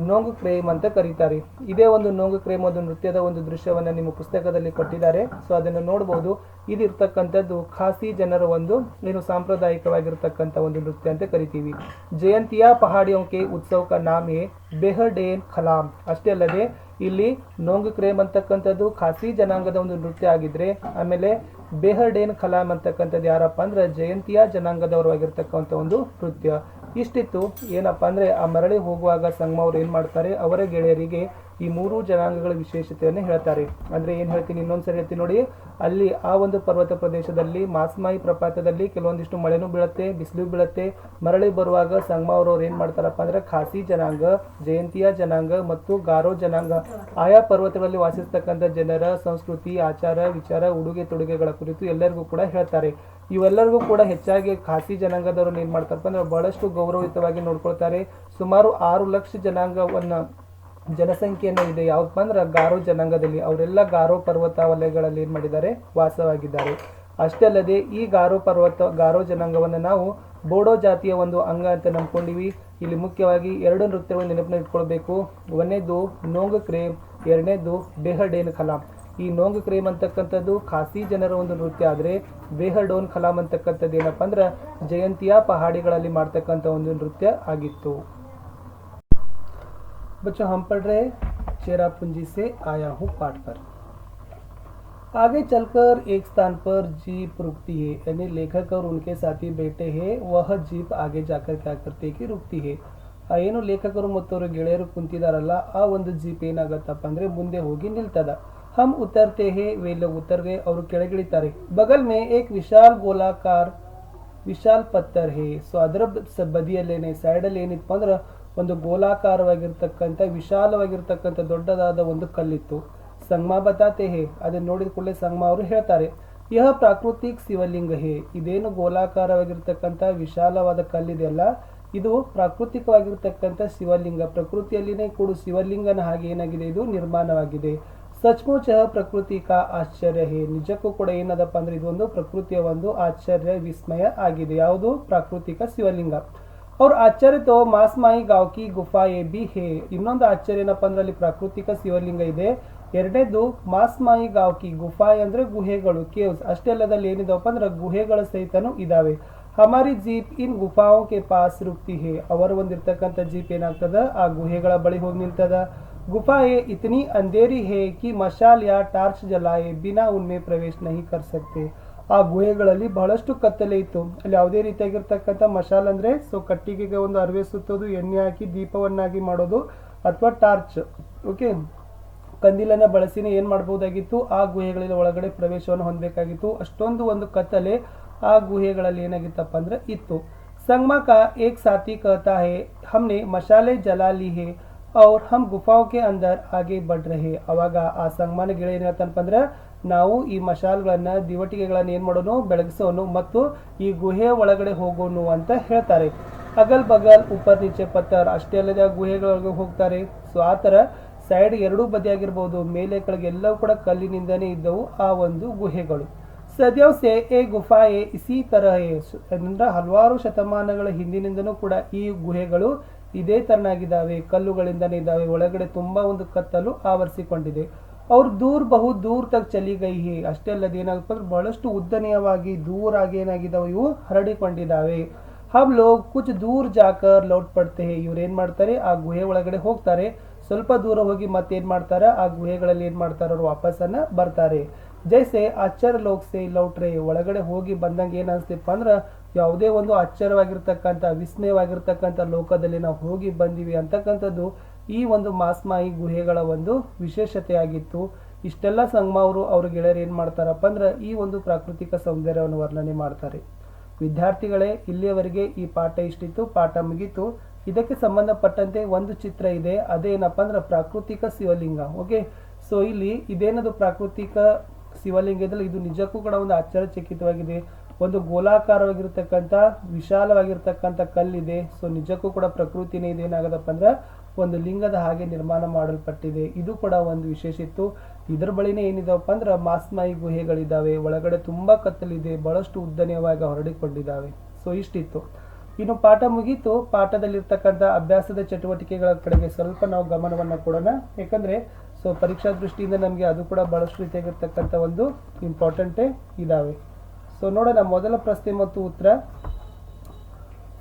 ನೋಂಗು ಕ್ರೇಮ್ ಅಂತ ಕರೀತಾರೆ. ಇದೇ ಒಂದು ನೋಂಗು ಕ್ರೇಮ್ ಒಂದು ನೃತ್ಯದ ಒಂದು ದೃಶ್ಯವನ್ನ ನಿಮ್ಮ ಪುಸ್ತಕದಲ್ಲಿ ಕೊಟ್ಟಿದ್ದಾರೆ. ಸೊ ಅದನ್ನು ನೋಡಬಹುದು. ಇದಿರ್ತಕ್ಕಂಥದ್ದು ಖಾಸಿ ಜನರ ಒಂದು ಏನು ಸಾಂಪ್ರದಾಯಿಕವಾಗಿರ್ತಕ್ಕಂಥ ಒಂದು ನೃತ್ಯ ಅಂತ ಕರಿತೀವಿ. ಜಯಂತಿಯ ಪಹಾಡಿಯೋಂಕೆ ಉತ್ಸವಕ ನಾಮೆ ಬೆಹಡೇನ್ ಖಲಾಮ್. ಅಷ್ಟೇ ಅಲ್ಲದೆ ಇಲ್ಲಿ ನೋಂಗು ಕ್ರೇಮ್ ಅಂತಕ್ಕಂಥದ್ದು ಖಾಸಿ ಜನಾಂಗದ ಒಂದು ನೃತ್ಯ ಆಗಿದ್ರೆ, ಆಮೇಲೆ ಬೆಹಡೇನ್ ಖಲಾಮ್ ಅಂತಕ್ಕಂಥದ್ದು ಯಾರಪ್ಪ ಅಂದ್ರೆ ಜಯಂತಿಯ ಜನಾಂಗದವರು ಆಗಿರ್ತಕ್ಕಂಥ ಒಂದು ನೃತ್ಯ. ಇಷ್ಟಿತ್ತು ಏನಪ್ಪಾ ಅಂದ್ರೆ ಆ ಮರಳಿ ಹೋಗುವಾಗ ಸಂಗಮ ಅವ್ರು ಏನ್ ಮಾಡ್ತಾರೆ, ಅವರ ಗೆಳೆಯರಿಗೆ ಈ ಮೂರು ಜನಾಂಗಗಳ ವಿಶೇಷತೆಯನ್ನು ಹೇಳ್ತಾರೆ. ಅಂದ್ರೆ ಏನ್ ಹೇಳ್ತೀನಿ ಇನ್ನೊಂದ್ಸರಿ ಹೇಳ್ತೀನಿ ನೋಡಿ. ಅಲ್ಲಿ ಆ ಒಂದು ಪರ್ವತ ಪ್ರದೇಶದಲ್ಲಿ ಮಾಸ್ಮಾಯಿ ಪ್ರಪಾತದಲ್ಲಿ ಕೆಲವೊಂದಿಷ್ಟು ಮಳೆನೂ ಬೀಳುತ್ತೆ, ಬಿಸಿಲು ಬೀಳುತ್ತೆ. ಮರಳಿ ಬರುವಾಗ ಸಂಗಮ ಅವ್ರು ಏನ್ ಮಾಡ್ತಾರಪ್ಪ ಅಂದ್ರೆ ಖಾಸಿ ಜನಾಂಗ, ಜಯಂತಿಯ ಜನಾಂಗ ಮತ್ತು ಗಾರೋ ಜನಾಂಗ ಆಯಾ ಪರ್ವತಗಳಲ್ಲಿ ವಾಸಿಸ್ತಕ್ಕಂಥ ಜನರ ಸಂಸ್ಕೃತಿ, ಆಚಾರ ವಿಚಾರ, ಉಡುಗೆ ತೊಡುಗೆಗಳ ಕುರಿತು ಎಲ್ಲರಿಗೂ ಕೂಡ ಹೇಳ್ತಾರೆ. ಇವೆಲ್ಲರಿಗೂ ಕೂಡ ಹೆಚ್ಚಾಗಿ ಖಾಸಿ ಜನಾಂಗದವ್ರನ್ನ ಏನ್ ಮಾಡ್ತಾರಪ್ಪ ಅಂದ್ರೆ ಬಹಳಷ್ಟು ಗೌರವಯುತವಾಗಿ ನೋಡ್ಕೊಳ್ತಾರೆ. ಸುಮಾರು 6 ಲಕ್ಷ ಜನಾಂಗವನ್ನ ಜನಸಂಖ್ಯೆಯನ್ನು ಇದೆ ಯಾವಪ್ಪ ಅಂದ್ರೆ ಗಾರೋ ಜನಾಂಗದಲ್ಲಿ. ಅವರೆಲ್ಲ ಗಾರೋ ಪರ್ವತ ವಲಯಗಳಲ್ಲಿ ಏನ್ ಮಾಡಿದ್ದಾರೆ, ವಾಸವಾಗಿದ್ದಾರೆ. ಅಷ್ಟೇ ಅಲ್ಲದೆ ಈ ಗಾರೋ ಜನಾಂಗವನ್ನು ನಾವು ಬೋಡೋ ಜಾತಿಯ ಒಂದು ಅಂಗ ಅಂತ ನಂಬ್ಕೊಂಡಿವಿ. ಇಲ್ಲಿ ಮುಖ್ಯವಾಗಿ 2 ನೃತ್ಯಗಳನ್ನು ನೆನಪಿನ ಇಟ್ಕೊಳ್ಬೇಕು. ಒಂದನೇದು ನೋಂಗ್ ಕ್ರೇಮ್, ಎರಡನೇದು ಬೆಹಡೇನ್ ಖಲಾಮ್. ಈ ನೋಂಗ್ ಕ್ರೇಮ್ ಅಂತಕ್ಕಂಥದ್ದು ಖಾಸಿ ಜನರ ಒಂದು ನೃತ್ಯ ಆದ್ರೆ ಬೆಹಡೋನ್ ಖಲಾಮ್ ಅಂತಕ್ಕಂಥದ್ದು ಏನಪ್ಪಾ ಅಂದ್ರೆ ಜಯಂತಿಯ ಪಹಾಡಿಗಳಲ್ಲಿ ಮಾಡ್ತಕ್ಕಂಥ ಒಂದು ನೃತ್ಯ ಆಗಿತ್ತು. बच्चों हम पढ़ रहे चेरापूंजी से आया हूँ पाठ पर. आगे चलकर एक स्थान पर जीप रुकती है, यानी लेखक और उनके साथी बैठे हैं, वह जीप आगे जाकर क्या करती है कि रुकती है. ಏನು ಲೇಖಕರು ಮತ್ತು ಅವರ ಗೆಳೆಯರು ಕುಂತಿದಾರಲ್ಲ, ಆ ಒಂದು ಜೀಪ್ ಏನಾಗತ್ತಪ್ಪ ಅಂದ್ರೆ ಮುಂದೆ ಹೋಗಿ ನಿಲ್ತದ. हम उतरते हैं, वे लोग उतर गए, ಅವರು ಕೆಳಗಿಳಿತಾರೆ. बगल में एक विशाल गोलाकार ವಿಶಾಲ್ ಪತ್ತರ್ ಹೇ. ಸೊ ಅದರ ಬದಿಯಲ್ಲೇನೆ ಸೈಡಲ್ಲಿ ಏನಿತ್ತು ಅಂದ್ರೆ ಒಂದು ಗೋಲಾಕಾರವಾಗಿರ್ತಕ್ಕಂಥ ವಿಶಾಲವಾಗಿರ್ತಕ್ಕಂಥ ದೊಡ್ಡದಾದ ಒಂದು ಕಲ್ಲಿತ್ತು. ಸಂಗಮ ಬತಾತೆ ಹೇ, ಅದನ್ನ ನೋಡಿದ ಕೂಡಲೇ ಸಂಗಮ ಅವರು ಹೇಳ್ತಾರೆ, ಯಹ ಪ್ರಾಕೃತಿಕ್ ಶಿವಲಿಂಗ ಹೇ. ಇದೇನು ಗೋಲಾಕಾರವಾಗಿರ್ತಕ್ಕಂಥ ವಿಶಾಲವಾದ ಕಲ್ಲಿದೆಯಲ್ಲ, ಇದು ಪ್ರಾಕೃತಿಕವಾಗಿರ್ತಕ್ಕಂಥ ಶಿವಲಿಂಗ, ಪ್ರಕೃತಿಯಲ್ಲಿನೇ ಕೂಡ ಶಿವಲಿಂಗನ ಹಾಗೆ ಏನಾಗಿದೆ, ಇದು ನಿರ್ಮಾಣವಾಗಿದೆ. ಸಚ್ಮುಚ್ ಪ್ರಕೃತಿ ಕಾ ಆಶ್ಚರ್ಯ ಹೇ. ನಿಜಕ್ಕೂ ಕೂಡ ಏನದಪ್ಪ ಅಂದ್ರೆ ಇದೊಂದು ಪ್ರಕೃತಿಯ ಒಂದು ಆಶ್ಚರ್ಯ ವಿಸ್ಮಯ ಆಗಿದೆ. ಯಾವುದು? ಪ್ರಾಕೃತಿಕ ಶಿವಲಿಂಗ. ಅವ್ರ ಆಶ್ಚರ್ಯ ತೋ ಮಾಸ್ಮಾಯಿ ಗಾಂವ್ ಕಿ ಗುಫಾ ಎ ಬಿ ಹೇ. ಇನ್ನೊಂದು ಆಶ್ಚರ್ಯ ಏನಪ್ಪ ಅಂದ್ರೆ ಅಲ್ಲಿ ಪ್ರಾಕೃತಿಕ ಶಿವಲಿಂಗ ಇದೆ. ಎರಡನೇದು ಮಾಸ್ಮಾಯಿ ಗಾಂವ್ ಕಿ ಗುಫಾ ಅಂದ್ರೆ ಗುಹೆಗಳು, ಕೇವ್ಸ್. ಅಷ್ಟೇ ಅಲ್ಲದಲ್ಲಿ ಏನಿದಾವಪ್ಪ ಅಂದ್ರೆ ಗುಹೆಗಳ ಸಹಿತನೂ ಇದಾವೆ. ಹಮಾರಿ ಜೀಪ್ ಇನ್ ಗುಫಾओं के पास रुकती है. ಅವರ ಒಂದಿರ್ತಕ್ಕಂಥ ಜೀಪ್ ಏನಾಗ್ತದ, ಆ ಗುಹೆಗಳ ಬಳಿ ಹೋಗಿ ನಿಲ್ತದ. गुफाएं इतनी अंधेरी है कि मशाल या टार्च जलाए बिना उनमें प्रवेश नहीं कर सकते. ಆ ಗುಹೆಗಳಲ್ಲಿ ಬಹಳಷ್ಟು ಕತ್ತಲೆ ಇತ್ತು. ಅಲ್ಲಿ ಯಾವುದೇ ರೀತಿಯಾಗಿರ್ತಕ್ಕಂಥ ಮಶಾಲ್ ಅಂದ್ರೆ ಕಟ್ಟಿಗೆಗೆ ಒಂದು ಅರವೆ ಸುತ್ತೋದು, ಎಣ್ಣೆ ಹಾಕಿ ದೀಪವನ್ನಾಗಿ ಮಾಡೋದು, ಅಥವಾ ಟಾರ್ಚ್, ಓಕೆ, ಕಂದಿಲನ್ನ ಬಳಸಿನೇ ಏನ್ ಮಾಡಬಹುದಾಗಿತ್ತು, ಆ ಗುಹೆಗಳಲ್ಲಿ ಒಳಗಡೆ ಪ್ರವೇಶವನ್ನು ಹೊಂದಬೇಕಾಗಿತ್ತು. ಅಷ್ಟೊಂದು ಒಂದು ಕತ್ತಲೆ ಆ ಗುಹೆಗಳಲ್ಲಿ ಏನಾಗಿತ್ತಪ್ಪ ಅಂದ್ರೆ ಇತ್ತು. ಸಂಗಮ ಕಾ ಏಕ್ ಸಾಥಿ कहता है हमने मशाले जला ली है और हम गुफाओं के अंदर आगे बढ़ रहे. ಅವಾಗ ಆ ಸಂಗಮನ ಗೆಳೆಯ ಏನ್ ಹೇಳ್ತಾನಪ್ಪ ಅಂದ್ರೆ, ನಾವು ಈ ಮಶಾಲ್ಗಳನ್ನ ದಿವಟಿಗೆಗಳನ್ನ ಏನ್ ಮಾಡೋನು, ಬೆಳಗಿಸೋನು ಮತ್ತು ಈ ಗುಹೆಯ ಒಳಗಡೆ ಹೋಗೋನು ಅಂತ ಹೇಳ್ತಾರೆ. ಅಗಲ್ ಬಗಲ್ ಉಪ್ಪರ್ ನೀಚೆ ಪತ್ತರ್. ಅಷ್ಟೇ ಅಲ್ಲದೆ ಆ ಗುಹೆಗಳೊಳಗೆ ಹೋಗ್ತಾರೆ. ಸೊ ಆ ತರ ಸೈಡ್ ಎರಡೂ ಬದಿಯಾಗಿರ್ಬೋದು, ಮೇಲೆ ಕೆಳಗೆ ಎಲ್ಲವೂ ಕೂಡ ಕಲ್ಲಿನಿಂದನೇ ಇದ್ದವು ಆ ಒಂದು ಗುಹೆಗಳು. ಸದ್ಯವ್ ಸೆ ಎ ಗುಫಾಯೆ ಇಸಿ ತರಹ ಅಂದ್ರೆ ಹಲವಾರು ಶತಮಾನಗಳ ಹಿಂದಿನಿಂದನೂ ಕೂಡ ಈ ಗುಹೆಗಳು ಇದೇ ತರನಾಗಿದ್ದಾವೆ, ಕಲ್ಲುಗಳಿಂದನೇ ಇದ್ದಾವೆ. ಒಳಗಡೆ ತುಂಬಾ ಒಂದು ಕತ್ತಲು ಆವರಿಸಿಕೊಂಡಿದೆ. ಅವ್ರು ದೂರ ದೂರ ತಕ್ ಚಲಿ ಗೈ ಹೇ. ಅಷ್ಟೇ ಅಲ್ಲದೆ ಏನಾಗುತ್ತೆ ಅಂದ್ರೆ ಬಹಳಷ್ಟು ಉದ್ದನೆಯವಾಗಿ ದೂರಾಗಿ ಏನಾಗಿದ್ದಾವೆ, ಇವು ಹರಡಿಕೊಂಡಿದ್ದಾವೆ. ಹಮ್ ಲೋಗ್ ಕುಚ್ ದೂರ ಜಾಕರ್ ಲೌಟ್ ಪಡ್ತೆ ಹೇ. ಇವ್ರು ಏನ್ ಮಾಡ್ತಾರೆ, ಆ ಗುಹೆ ಒಳಗಡೆ ಹೋಗ್ತಾರೆ, ಸ್ವಲ್ಪ ದೂರ ಹೋಗಿ ಮತ್ತೇನ್ ಮಾಡ್ತಾರೆ, ಆ ಗುಹೆಗಳಲ್ಲಿ ಏನ್ ಮಾಡ್ತಾರೆ, ಅವ್ರು ವಾಪಸ್ಸನ್ನ ಬರ್ತಾರೆ. ಜೈಸೆ ಆಶ್ಚರ್ಯ ಲೋಕ್ ಸೆ ಲೌಟ್ರೆ. ಒಳಗಡೆ ಹೋಗಿ ಬಂದಂಗೆ ಏನ್ ಅನ್ಸ್ತಪ್ಪ ಅಂದ್ರ, ಯಾವುದೇ ಒಂದು ಆಶ್ಚರ್ಯವಾಗಿರ್ತಕ್ಕಂಥ ವಿಸ್ಮಯವಾಗಿರ್ತಕ್ಕಂಥ ಲೋಕದಲ್ಲಿ ನಾವು ಹೋಗಿ ಬಂದಿವಿ ಅಂತಕ್ಕಂಥದ್ದು ಈ ಒಂದು ಮಾಸ್ಮಾಯಿ ಗುಹೆಗಳ ಒಂದು ವಿಶೇಷತೆಯಾಗಿತ್ತು. ಇಷ್ಟೆಲ್ಲ ಸಂಗಮ ಅವರು ಅವ್ರ ಗೆಳೆಯರು ಏನ್ ಮಾಡ್ತಾರಪ್ಪ ಅಂದ್ರೆ ಈ ಒಂದು ಪ್ರಾಕೃತಿಕ ಸೌಂದರ್ಯವನ್ನು ವರ್ಣನೆ ಮಾಡ್ತಾರೆ. ವಿದ್ಯಾರ್ಥಿಗಳೇ, ಇಲ್ಲಿಯವರೆಗೆ ಈ ಪಾಠ ಇಷ್ಟಿತ್ತು, ಪಾಠ ಮುಗೀತು. ಇದಕ್ಕೆ ಸಂಬಂಧಪಟ್ಟಂತೆ ಒಂದು ಚಿತ್ರ ಇದೆ, ಅದೇನಪ್ಪ ಅಂದ್ರೆ ಪ್ರಾಕೃತಿಕ ಶಿವಲಿಂಗ. ಓಕೆ, ಸೊ ಇಲ್ಲಿ ಇದೇನದು ಪ್ರಾಕೃತಿಕ ಶಿವಲಿಂಗ ಇದ್ರಲ್ಲಿ ಇದು ನಿಜಕ್ಕೂ ಕೂಡ ಒಂದು ಆಶ್ಚರ್ಯಚಕಿತವಾಗಿದೆ. ಒಂದು ಗೋಲಾಕಾರವಾಗಿರ್ತಕ್ಕಂಥ ವಿಶಾಲವಾಗಿರ್ತಕ್ಕಂಥ ಕಲ್ಲಿದೆ. ಸೊ ನಿಜಕ್ಕೂ ಕೂಡ ಪ್ರಕೃತಿನೇ ಇದೇನಾಗದಪ್ಪ ಅಂದ್ರೆ ಒಂದು ಲಿಂಗದ ಹಾಗೆ ನಿರ್ಮಾಣ ಮಾಡಲ್ಪಟ್ಟಿದೆ. ಇದು ಕೂಡ ಒಂದು ವಿಶೇಷ ಇತ್ತು. ಇದ್ರ ಬಳಿನೇ ಏನಿದಾವಪ್ಪ ಅಂದ್ರೆ ಮಾಸ್ಮಾಯಿ ಗುಹೆಗಳಿದ್ದಾವೆ, ಒಳಗಡೆ ತುಂಬಾ ಕತ್ತಲಿದೆ, ಬಹಳಷ್ಟು ಉದ್ದನೆಯವಾಗಿ ಹೊರಡಿಕೊಂಡಿದ್ದಾವೆ. ಸೊ ಇಷ್ಟಿತ್ತು. ಇನ್ನು ಪಾಠ ಮುಗೀತು. ಪಾಠದಲ್ಲಿರ್ತಕ್ಕಂಥ ಅಭ್ಯಾಸದ ಚಟುವಟಿಕೆಗಳ ಕಡೆಗೆ ಸ್ವಲ್ಪ ನಾವು ಗಮನವನ್ನ ಕೊಡೋಣ. ಯಾಕಂದ್ರೆ ಪರೀಕ್ಷಾ ದೃಷ್ಟಿಯಿಂದ ನಮಗೆ ಅದು ಕೂಡ ಬಹಳಷ್ಟು ರೀತಿಯಾಗಿರ್ತಕ್ಕಂಥ ಒಂದು ಇಂಪಾರ್ಟೆಂಟೇ ಇದಾವೆ. ಸೊ ನೋಡೋಣ, ಮೊದಲ ಪ್ರಶ್ನೆ ಮತ್ತು ಉತ್ತರ.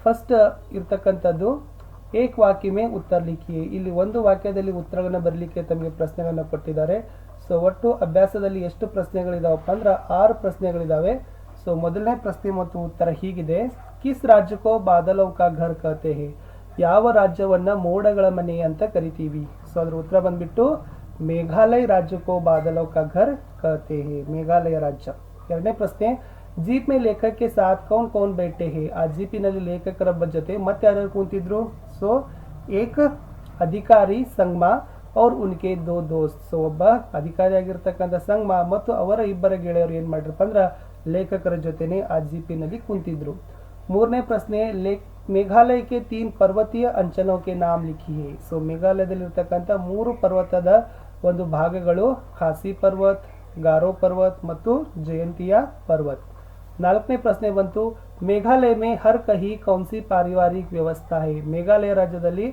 ಫಸ್ಟ್ ಇರ್ತಕ್ಕಂಥದ್ದು ಏಕ್ ವಾಕ್ಯ ಉತ್ತರ ಲಿಖಿಯೇ. ಇಲ್ಲಿ ಒಂದು ವಾಕ್ಯದಲ್ಲಿ ಉತ್ತರಗಳನ್ನ ಬರಲಿಕ್ಕೆ ತಮಗೆ ಪ್ರಶ್ನೆಗಳನ್ನ ಕೊಟ್ಟಿದ್ದಾರೆ. ಸೊ ಒಟ್ಟು ಅಭ್ಯಾಸದಲ್ಲಿ ಎಷ್ಟು ಪ್ರಶ್ನೆಗಳಿದಾವಪ್ಪ ಅಂದ್ರೆ 6 ಪ್ರಶ್ನೆಗಳಿದಾವೆ. ಸೊ ಮೊದಲನೇ ಪ್ರಶ್ನೆ ಮತ್ತು ಉತ್ತರ ಹೀಗಿದೆ. ಕಿಸ್ ರಾಜ್ಯಕ್ಕೋ ಬಾದಲೌ ಕಾ ಘರ್ ಕಹತೆ ಹೇ. ಯಾವ ರಾಜ್ಯವನ್ನ ಮೋಡಗಳ ಮನೆ ಅಂತ ಕರಿತೀವಿ? ಸೊ ಅದ್ರ ಉತ್ತರ ಬಂದ್ಬಿಟ್ಟು ಮೇಘಾಲಯ ರಾಜ್ಯಕ್ಕೋ ಬಾದಲೌ ಕಾ ಘರ್ ಕಹತೆ ಹೇ. ಮೇಘಾಲಯ ರಾಜ್ಯ. ಎರಡನೇ ಪ್ರಶ್ನೆ, जीप में लेखक के साथ कौन कौन बैठे हैं. आ जीपिನಲ್ಲಿ ಲೇಖಕರ ಜೊತೆ ಮತ್ತೆ ಯಾರು ಕೂತಿದ್ರು? ಸೊ ಏಕ ಅಧಿಕಾರಿ ಸಂಗಮ और उनके 2 दोस्त. ಸೊ ಒಬ್ಬ ಅಧಿಕಾರಿಯಾಗಿರ್ತಕ್ಕಂಥ ಸಂಗಮ ಮತ್ತು ಅವರ ಇಬ್ಬರ ಗೆಳೆಯರು ಏನ್ ಮಾಡಿರಪ್ಪ ಅಂದ್ರೆ ಲೇಖಕರ ಜೊತೆನೆ ಆ जीಪಿನಲ್ಲಿ ಕೂತಿದ್ರು. ಮೂರನೇ ಪ್ರಶ್ನೆ, ಮೇಘಾಲಯ के 3 पर्वतीय अंचलों के नाम लिखिए. ಸೊ ಮೇಘಾಲಯದಲ್ಲಿರ್ತಕ್ಕಂಥ 3 ಪರ್ವತದ ಒಂದು ಭಾಗಗಳು ಖಾಸಿ ಪರ್ವತ್, ಗಾರೋ ಪರ್ವತ್ ಮತ್ತು ಜಯಂತಿಯಾ ಪರ್ವತ್. ನಾಲ್ಕನೇ ಪ್ರಶ್ನೆ ಬಂತು, ಮೇಘಾಲಯ ಮೇ ಹರ್ ಕಹಿ ಕೌನ್ಸಿ ಪಾರಿವಾರಿಕ ವ್ಯವಸ್ಥಾ ಹೈ. ಮೇಘಾಲಯ ರಾಜ್ಯದಲ್ಲಿ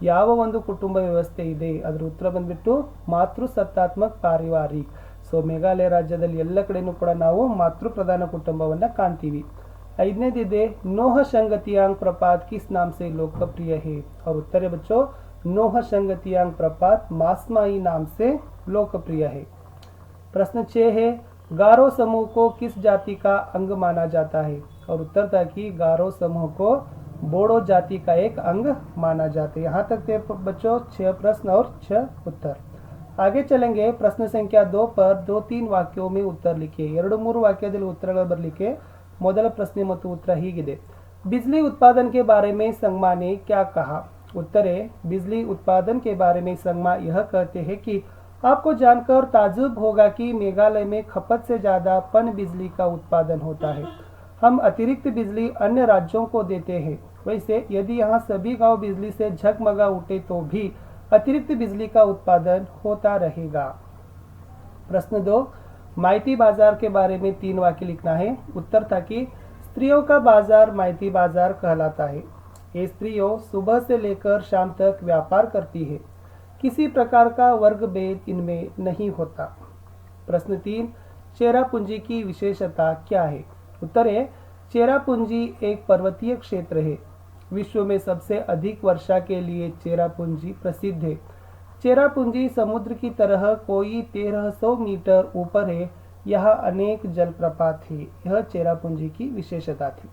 ಯಾವ ಒಂದು ಕುಟುಂಬ ವ್ಯವಸ್ಥೆ ಇದೆ? ಅದರ ಉತ್ತರ ಬಂದ್ಬಿಟ್ಟು ಮಾತೃ ಸತ್ತಾತ್ಮಕ ಪಾರಿವಾರಿಕ್. ಸೊ ಮೇಘಾಲಯ ರಾಜ್ಯದಲ್ಲಿ ಎಲ್ಲ ಕಡೆನೂ ಕೂಡ ನಾವು ಮಾತೃ ಪ್ರಧಾನ ಕುಟುಂಬವನ್ನ ಕಾಣ್ತೀವಿ. ಐದನೇದಿದೆ, ನೋಹ ಸಂಗತಿಯಾಂಗ್ ಪ್ರಪಾತ್ ಕಿಸ್ ನಾಮ್ ಸೆ ಲೋಕಪ್ರಿಯ ಹೇ. ಅವ್ರ ಉತ್ತರ ಬಚ್ಚೋ ನೋಹ ಸಂಗತಿಯಾಂಗ್ ಪ್ರಪಾತ್ ಮಾಸ್ಮಾಯಿ ನಾಮ್ ಸೆ लोकप्रिय है. प्रश्न 6 है, गारो समूह को किस जाति का अंग माना जाता है? और उत्तर था कि गारो समूह को बोडो जाति का एक अंग माना जाता है। यहाँ तक थे बच्चों 6 प्रश्न और 6 उत्तर। आगे चलेंगे। प्रश्न संख्या 2 पर 2-3 ವಾಕ್ಯೋं में उत्तर लिखिए। 2-3 ವಾಕ್ಯದಲ್ಲಿ ಉತ್ತರಗಳು ಬರಲಿಕ್ಕೆ ಮೊದಲ ಪ್ರಶ್ನೆ ಮತ್ತು ಉತ್ತರ ಹೀಗಿದೆ। बिजली उत्पादन के बारे में संगमा ने क्या कहा? उत्तर है, बिजली उत्पादन के बारे में संगमा यह कहते हैं कि आपको जानकर ताज्जुब होगा कि मेघालय में खपत से ज़्यादा पन बिजली का उत्पादन होता है। हम अतिरिक्त बिजली अन्य राज्यों को देते हैं। वैसे यदि यहाँ सभी गांव बिजली से झगमगा उठे तो भी अतिरिक्त बिजली का उत्पादन होता रहेगा। प्रश्न 2, माइती बाजार के बारे में 3 वाक्य लिखना है। उत्तर था कि स्त्रियों का बाजार माइती बाजार कहलाता है। ये स्त्रियों सुबह से लेकर शाम तक व्यापार करती है। किसी प्रकार का वर्ग भेद इनमें नहीं होता। प्रश्न 3, चेरापूंजी की विशेषता क्या है? उत्तर है, चेरापूंजी एक पर्वतीय क्षेत्र है। विश्व में सबसे अधिक वर्षा के लिए चेरापूंजी प्रसिद्ध है। चेरापूंजी समुद्र की तरह कोई 1300 मीटर ऊपर है। यहाँ अनेक जलप्रपात है। यह चेरापूंजी की विशेषता थी।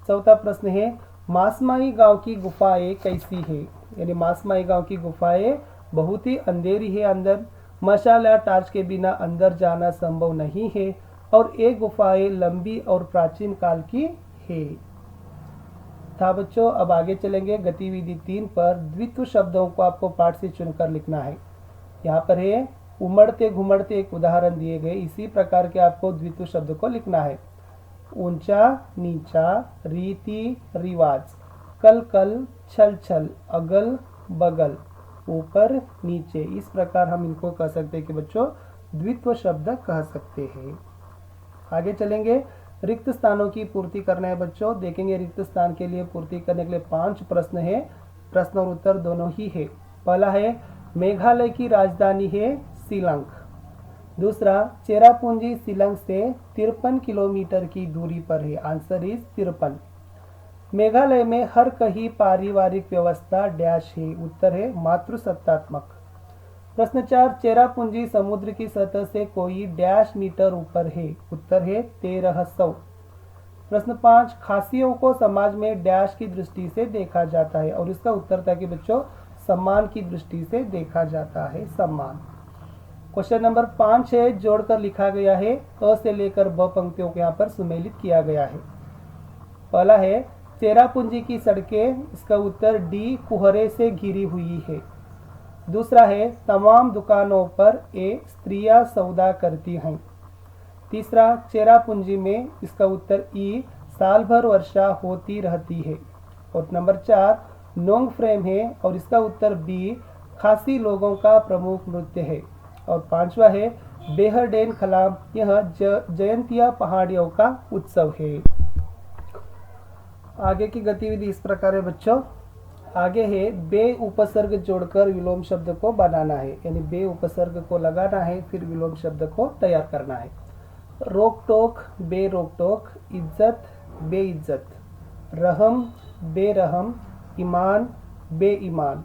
चौथा प्रश्न है, मासमाई गांव की गुफाएं कैसी है? यानी मासमाई गांव की गुफाएं बहुत ही अंधेरी है। अंदर मशाल या टार्च के बिना अंदर जाना संभव नहीं है और ये गुफाएं लंबी और प्राचीन काल की है। था बच्चों। अब आगे चलेंगे। गतिविधि 3 पर द्वित्व शब्दों को आपको पाठ से चुनकर लिखना है। यहाँ पर है उमड़ते घुमड़ते एक उदाहरण दिए गए। इसी प्रकार के आपको द्वित्व शब्द को लिखना है। ऊंचा नीचा, रीति रिवाज, कल कल, छल छल, अगल बगल, ऊपर नीचे। इस प्रकार हम इनको कह सकते हैं कि बच्चों द्वित्व शब्द कह सकते हैं। आगे चलेंगे। रिक्त स्थानों की पूर्ति करना है बच्चों। देखेंगे रिक्त स्थान के लिए पूर्ति करने के लिए 5 प्रश्न है। प्रश्न और उत्तर दोनों ही है। पहला है, मेघालय की राजधानी है शिलांग। दूसरा, चेरापूंजी शिलांग से 53 किलोमीटर की दूरी पर है। Answer is 53। मेघालय में हर कहीं पारिवारिक व्यवस्था डैश है। उत्तर है मातृसत्तात्मक। प्रश्न 4, चेरापूंजी समुद्र की सतह से कोई डैश मीटर ऊपर है। उत्तर है 1300। प्रश्न 5, खासियों को समाज में डैश की दृष्टि से देखा जाता है। और इसका उत्तर था कि बच्चों सम्मान की दृष्टि से देखा जाता है। सम्मान। क्वेश्चन नंबर 5 है, जोड़कर लिखा गया है। अ से लेकर ब पंक्तियों को यहाँ पर सुमेलित किया गया है। पहला है, चेरापूंजी की सड़कें। इसका उत्तर डी, कुहरे से घिरी हुई है। दूसरा है, तमाम दुकानों पर स्त्रियां सौदा करती हैं। तीसरा, चेरापूंजी में। इसका उत्तर ई, साल भर वर्षा होती रहती है। और नंबर 4, नोंग फ्रेम है। और इसका उत्तर बी, खासी लोगों का प्रमुख नृत्य है। और 5वां है, बेहरडेन खलाम। यह जयंतिया पहाड़ियों का उत्सव है। आगे की गतिविधि इस प्रकार है बच्चों। आगे है, बे उपसर्ग जोड़कर विलोम शब्द को बनाना है। यानी बे उपसर्ग को लगाना है, फिर विलोम शब्द को तैयार करना है। रोक टोक, बे रोक टोक, इज्जत, बे इज्जत, रहम, बे रहम, ईमान, बे ईमान,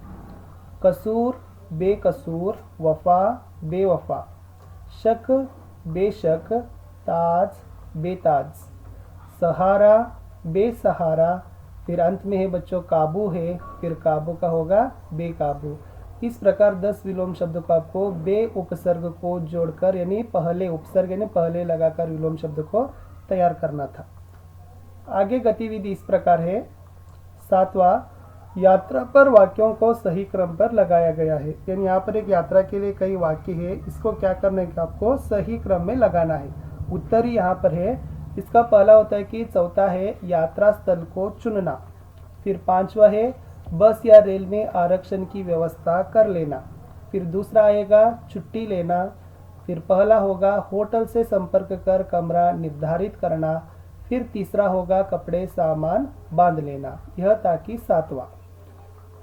कसूर, बे कसूर, वफा, बे वफा, शक, बे शक, ताज, बे ताज, सहारा, बे सहारा, फिर अंत में है बच्चों काबू है, फिर काबू का होगा बेकाबू। इस प्रकार 10 विलोम शब्द को आपको बे उपसर्ग को जोड़कर यानी पहले उपसर्ग यानी पहले लगाकर विलोम शब्द को तैयार करना था। आगे गतिविधि इस प्रकार है। 7वां, यात्रा पर वाक्यों को सही क्रम पर लगाया गया है। यानी यहाँ पर एक यात्रा के लिए कई वाक्य है, इसको क्या करना है कि आपको सही क्रम में लगाना है। उत्तर ही यहाँ पर है। इसका पहला होता है कि चौथा है यात्रा स्थल को चुनना। फिर 5वां है बस या रेल में आरक्षण की व्यवस्था कर लेना। फिर दूसरा आएगा छुट्टी लेना। फिर पहला होगा होटल से संपर्क कर कमरा निर्धारित करना। फिर तीसरा होगा कपड़े सामान बांध लेना। यह ताकि 7वां।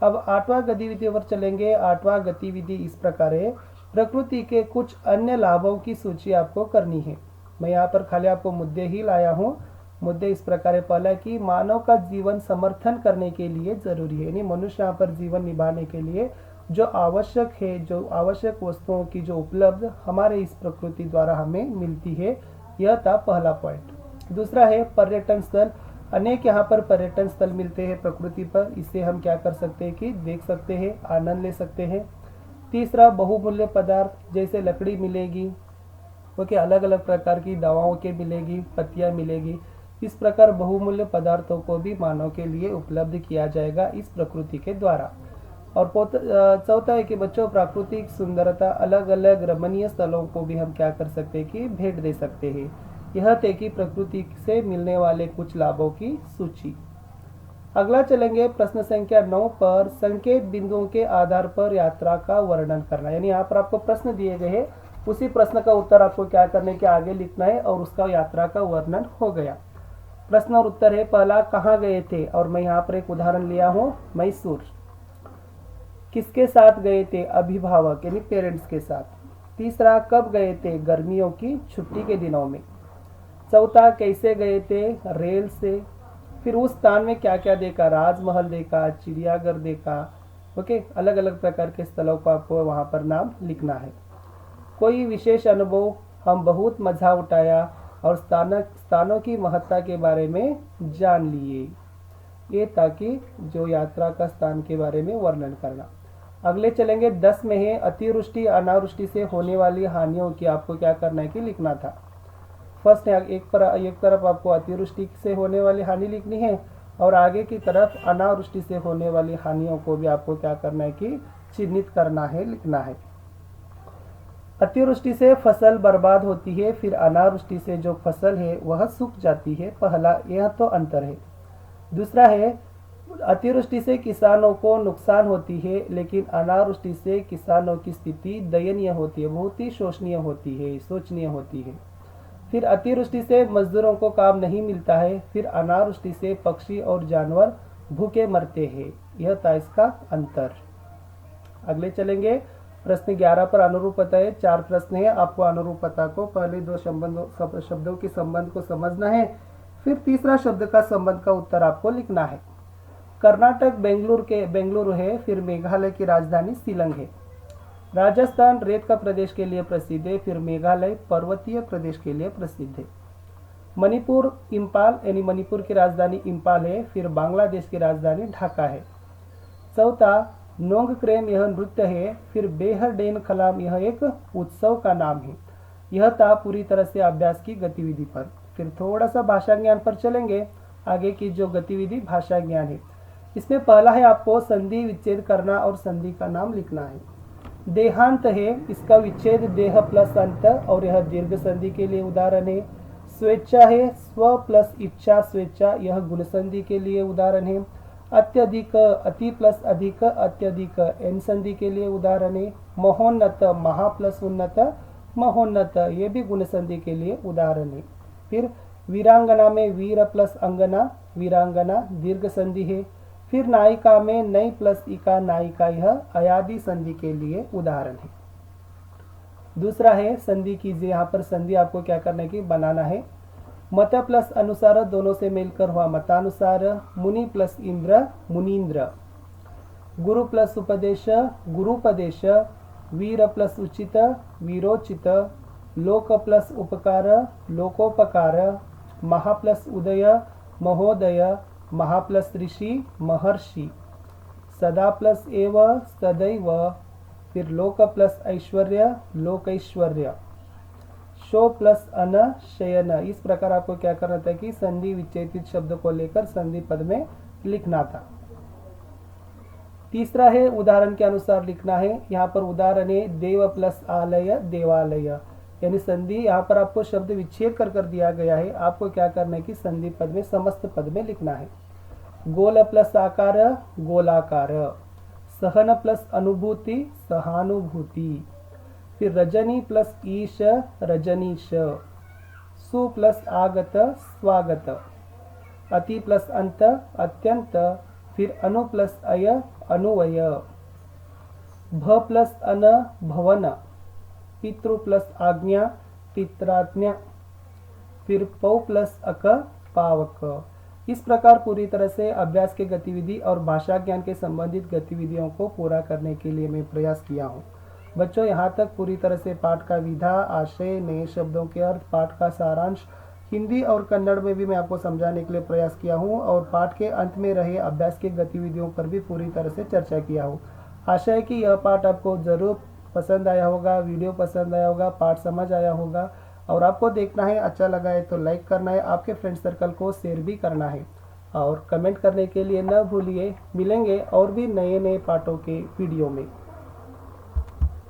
अब 8वां गतिविधि पर चलेंगे। 8वां गतिविधि इस प्रकार है, प्रकृति के कुछ अन्य लाभों की सूची आपको करनी है। मैं यहाँ पर खाली आपको मुद्दे ही लाया हूँ। मुद्दे इस प्रकार है। पहला कि मानव का जीवन समर्थन करने के लिए जरूरी है, यानी मनुष्य यहाँ पर जीवन निभाने के लिए जो आवश्यक है, जो आवश्यक वस्तुओं की जो उपलब्ध हमारे इस प्रकृति द्वारा हमें मिलती है, यह था पहला पॉइंट। दूसरा है पर्यटन स्थल। अनेक यहाँ पर पर्यटन स्थल मिलते हैं प्रकृति पर, इसे हम क्या कर सकते हैं कि देख सकते हैं, आनंद ले सकते हैं। तीसरा बहुमूल्य पदार्थ, जैसे लकड़ी मिलेगी, ओके, अलग अलग प्रकार की दवाओं के मिलेगी, पत्तियां मिलेगी। इस प्रकार बहुमूल्य पदार्थों को भी मानव के लिए उपलब्ध किया जाएगा इस प्रकृति के द्वारा। और चौथा है कि बच्चों प्राकृतिक सुंदरता, अलग अलग रमणीय स्थलों को भी हम क्या कर सकते हैं कि भेंट दे सकते हैं। यह थे कि प्रकृति से मिलने वाले कुछ लाभों की सूची। अगला चलेंगे प्रश्न संख्या 9 पर, संकेत बिंदुओं के आधार पर यात्रा का वर्णन करना। यानी यहाँ पर आपको प्रश्न दिए गए हैं, उसी प्रश्न का उत्तर आपको क्या करने के आगे लिखना है और उसका यात्रा का वर्णन हो गया। प्रश्न और उत्तर है, पहला कहाँ गए थे, और मैं यहाँ पर एक उदाहरण लिया हूँ, मैसूर। किसके साथ गए थे, अभिभावक यानी पेरेंट्स के साथ। तीसरा कब गए थे, गर्मियों की छुट्टी के दिनों में। चौथा कैसे गए थे, रेल से। फिर उस स्थान में क्या क्या देखा, राजमहल देखा, चिड़ियाघर देखा, ओके, अलग अलग प्रकार के स्थलों को आपको वहाँ पर नाम लिखना है। कोई विशेष अनुभव, हम बहुत मजा उठाया और स्थानों की महत्ता के बारे में जान लिए। ये ताकि जो यात्रा का स्थान के बारे में वर्णन करना। अगले चलेंगे 10 में है, अतिवृष्टि अनावृष्टि से होने वाली हानियों की आपको क्या करना है कि लिखना था। फर्स्ट है, एक तरफ आपको अतिवृष्टि से होने वाली हानि लिखनी है और आगे की तरफ अनावृष्टि से होने वाली हानियों को भी आपको क्या करना है कि चिन्हित करना है, लिखना है। अतिवृष्टि से फसल बर्बाद होती है, फिर अनावृष्टि से जो फसल है वह सूख जाती है। पहला यह तो अंतर है। दूसरा है, अतिवृष्टि से किसानों को नुकसान होती है, लेकिन अनावृष्टि से किसानों की स्थिति दयनीय होती है, बहुत ही शोचनीय होती है, शोचनीय होती है। फिर अतिवृष्टि से मजदूरों को काम नहीं मिलता है, फिर अनावृष्टि से पक्षी और जानवर भूखे मरते हैं। यह था इसका अंतर। अगले चलेंगे प्रश्न 11 पर, अनुरूपता है। 4 प्रश्न है, आपको अनुरूपता को पहले 2 शब्दों के संबंध को समझना है, फिर तीसरा शब्द का संबंध का उत्तर आपको लिखना है। कर्नाटक बेंगलुरु है, फिर मेघालय की राजधानी शिलांग है। राजस्थान रेत का प्रदेश के लिए प्रसिद्ध है, फिर मेघालय पर्वतीय प्रदेश के लिए प्रसिद्ध है। मणिपुर इम्फाल यानी मणिपुर की राजधानी इम्फाल है, फिर बांग्लादेश की राजधानी ढाका है। चौथा नोंगक्रेम यह नृत्य है, फिर बेहरडेन खलाम यह एक उत्सव का नाम है। यह था पूरी तरह से अभ्यास की गतिविधि पर। फिर थोड़ा सा भाषा ज्ञान पर चलेंगे। आगे की जो गतिविधि भाषा ज्ञान है, इसमें पहला है आपको संधि विच्छेद करना और संधि का नाम लिखना है। देहांत है, इसका विच्छेद देह प्लस अंत और यह दीर्घ संधि के लिए उदाहरण है। स्वेच्छा है, स्व प्लस इच्छा स्वेच्छा, यह गुण संधि के लिए उदाहरण है। अत्यधिक, अति प्लस अधिक अत्यधिक, एन संधि के लिए उदाहरण है। महोन्नत, महा प्लस उन्नत महोन्नत, ये भी गुण संधि के लिए उदाहरण है। फिर वीरांगना में वीर प्लस अंगना वीरांगना, दीर्घ संधि है। फिर नायिका में नई प्लस इका नायिका, यह अयादि संधि के लिए उदाहरण है। दूसरा है संधि कीजिए। यहाँ पर संधि आपको क्या करना है कि बनाना है। मत प्लस अनुसार, दोनों से मिलकर हुआ मतानुसार। मुनि प्लस इंद्र मुनीन्द्र। गुरु प्लस उपदेश गुरुपदेश। वीर प्लस उचित वीरोचित। लोक प्लस उपकार लोकोपकार। महा प्लस उदय महोदय महा प्लस ऋषि महर्षि। सदा प्लस एव सदैव। फिर लोक प्लस ऐश्वर्य लोकैश्वर्य। शो प्लस अन शयन। इस प्रकार आपको क्या करना था कि संधि विच्छेदित शब्द को लेकर संधि पद में लिखना था। तीसरा है उदाहरण के अनुसार लिखना है। यहाँ पर उदाहरण है देव प्लस आलय देवालय, यानी संधि यहाँ पर आपको शब्द विच्छेद कर दिया गया है। आपको क्या करना है कि संधि पद में समस्त पद में लिखना है। गोल प्लस आकार गोलाकार। सहन प्लस अनुभूति सहानुभूति। फिर रजनी प्लस ईश रजनीश। सु प्लस आगत स्वागत। अति प्लस अंत अत्यंत। फिर अनु प्लस अय अनुवय। भ प्लस अन भवन। पितृ प्लस आज्ञा पित्राज्ञा। फिर पौ प्लस अक पावक। इस प्रकार पूरी तरह से अभ्यास की गतिविधि और भाषा ज्ञान के संबंधित गतिविधियों को पूरा करने के लिए मैं प्रयास किया हूँ। बच्चों, यहाँ तक पूरी तरह से पाठ का विधा, आशय, नए शब्दों के अर्थ, पाठ का सारांश हिंदी और कन्नड़ में भी मैं आपको समझाने के लिए प्रयास किया हूँ और पाठ के अंत में रहे अभ्यास की गतिविधियों पर भी पूरी तरह से चर्चा किया हूँ। आशा है कि यह पाठ आपको ज़रूर पसंद आया होगा, वीडियो पसंद आया होगा, पाठ समझ आया होगा और आपको देखना है, अच्छा लगा है तो लाइक करना है, आपके फ्रेंड सर्कल को शेयर भी करना है और कमेंट करने के लिए न भूलिए। मिलेंगे और भी नए नए पाठों के वीडियो में।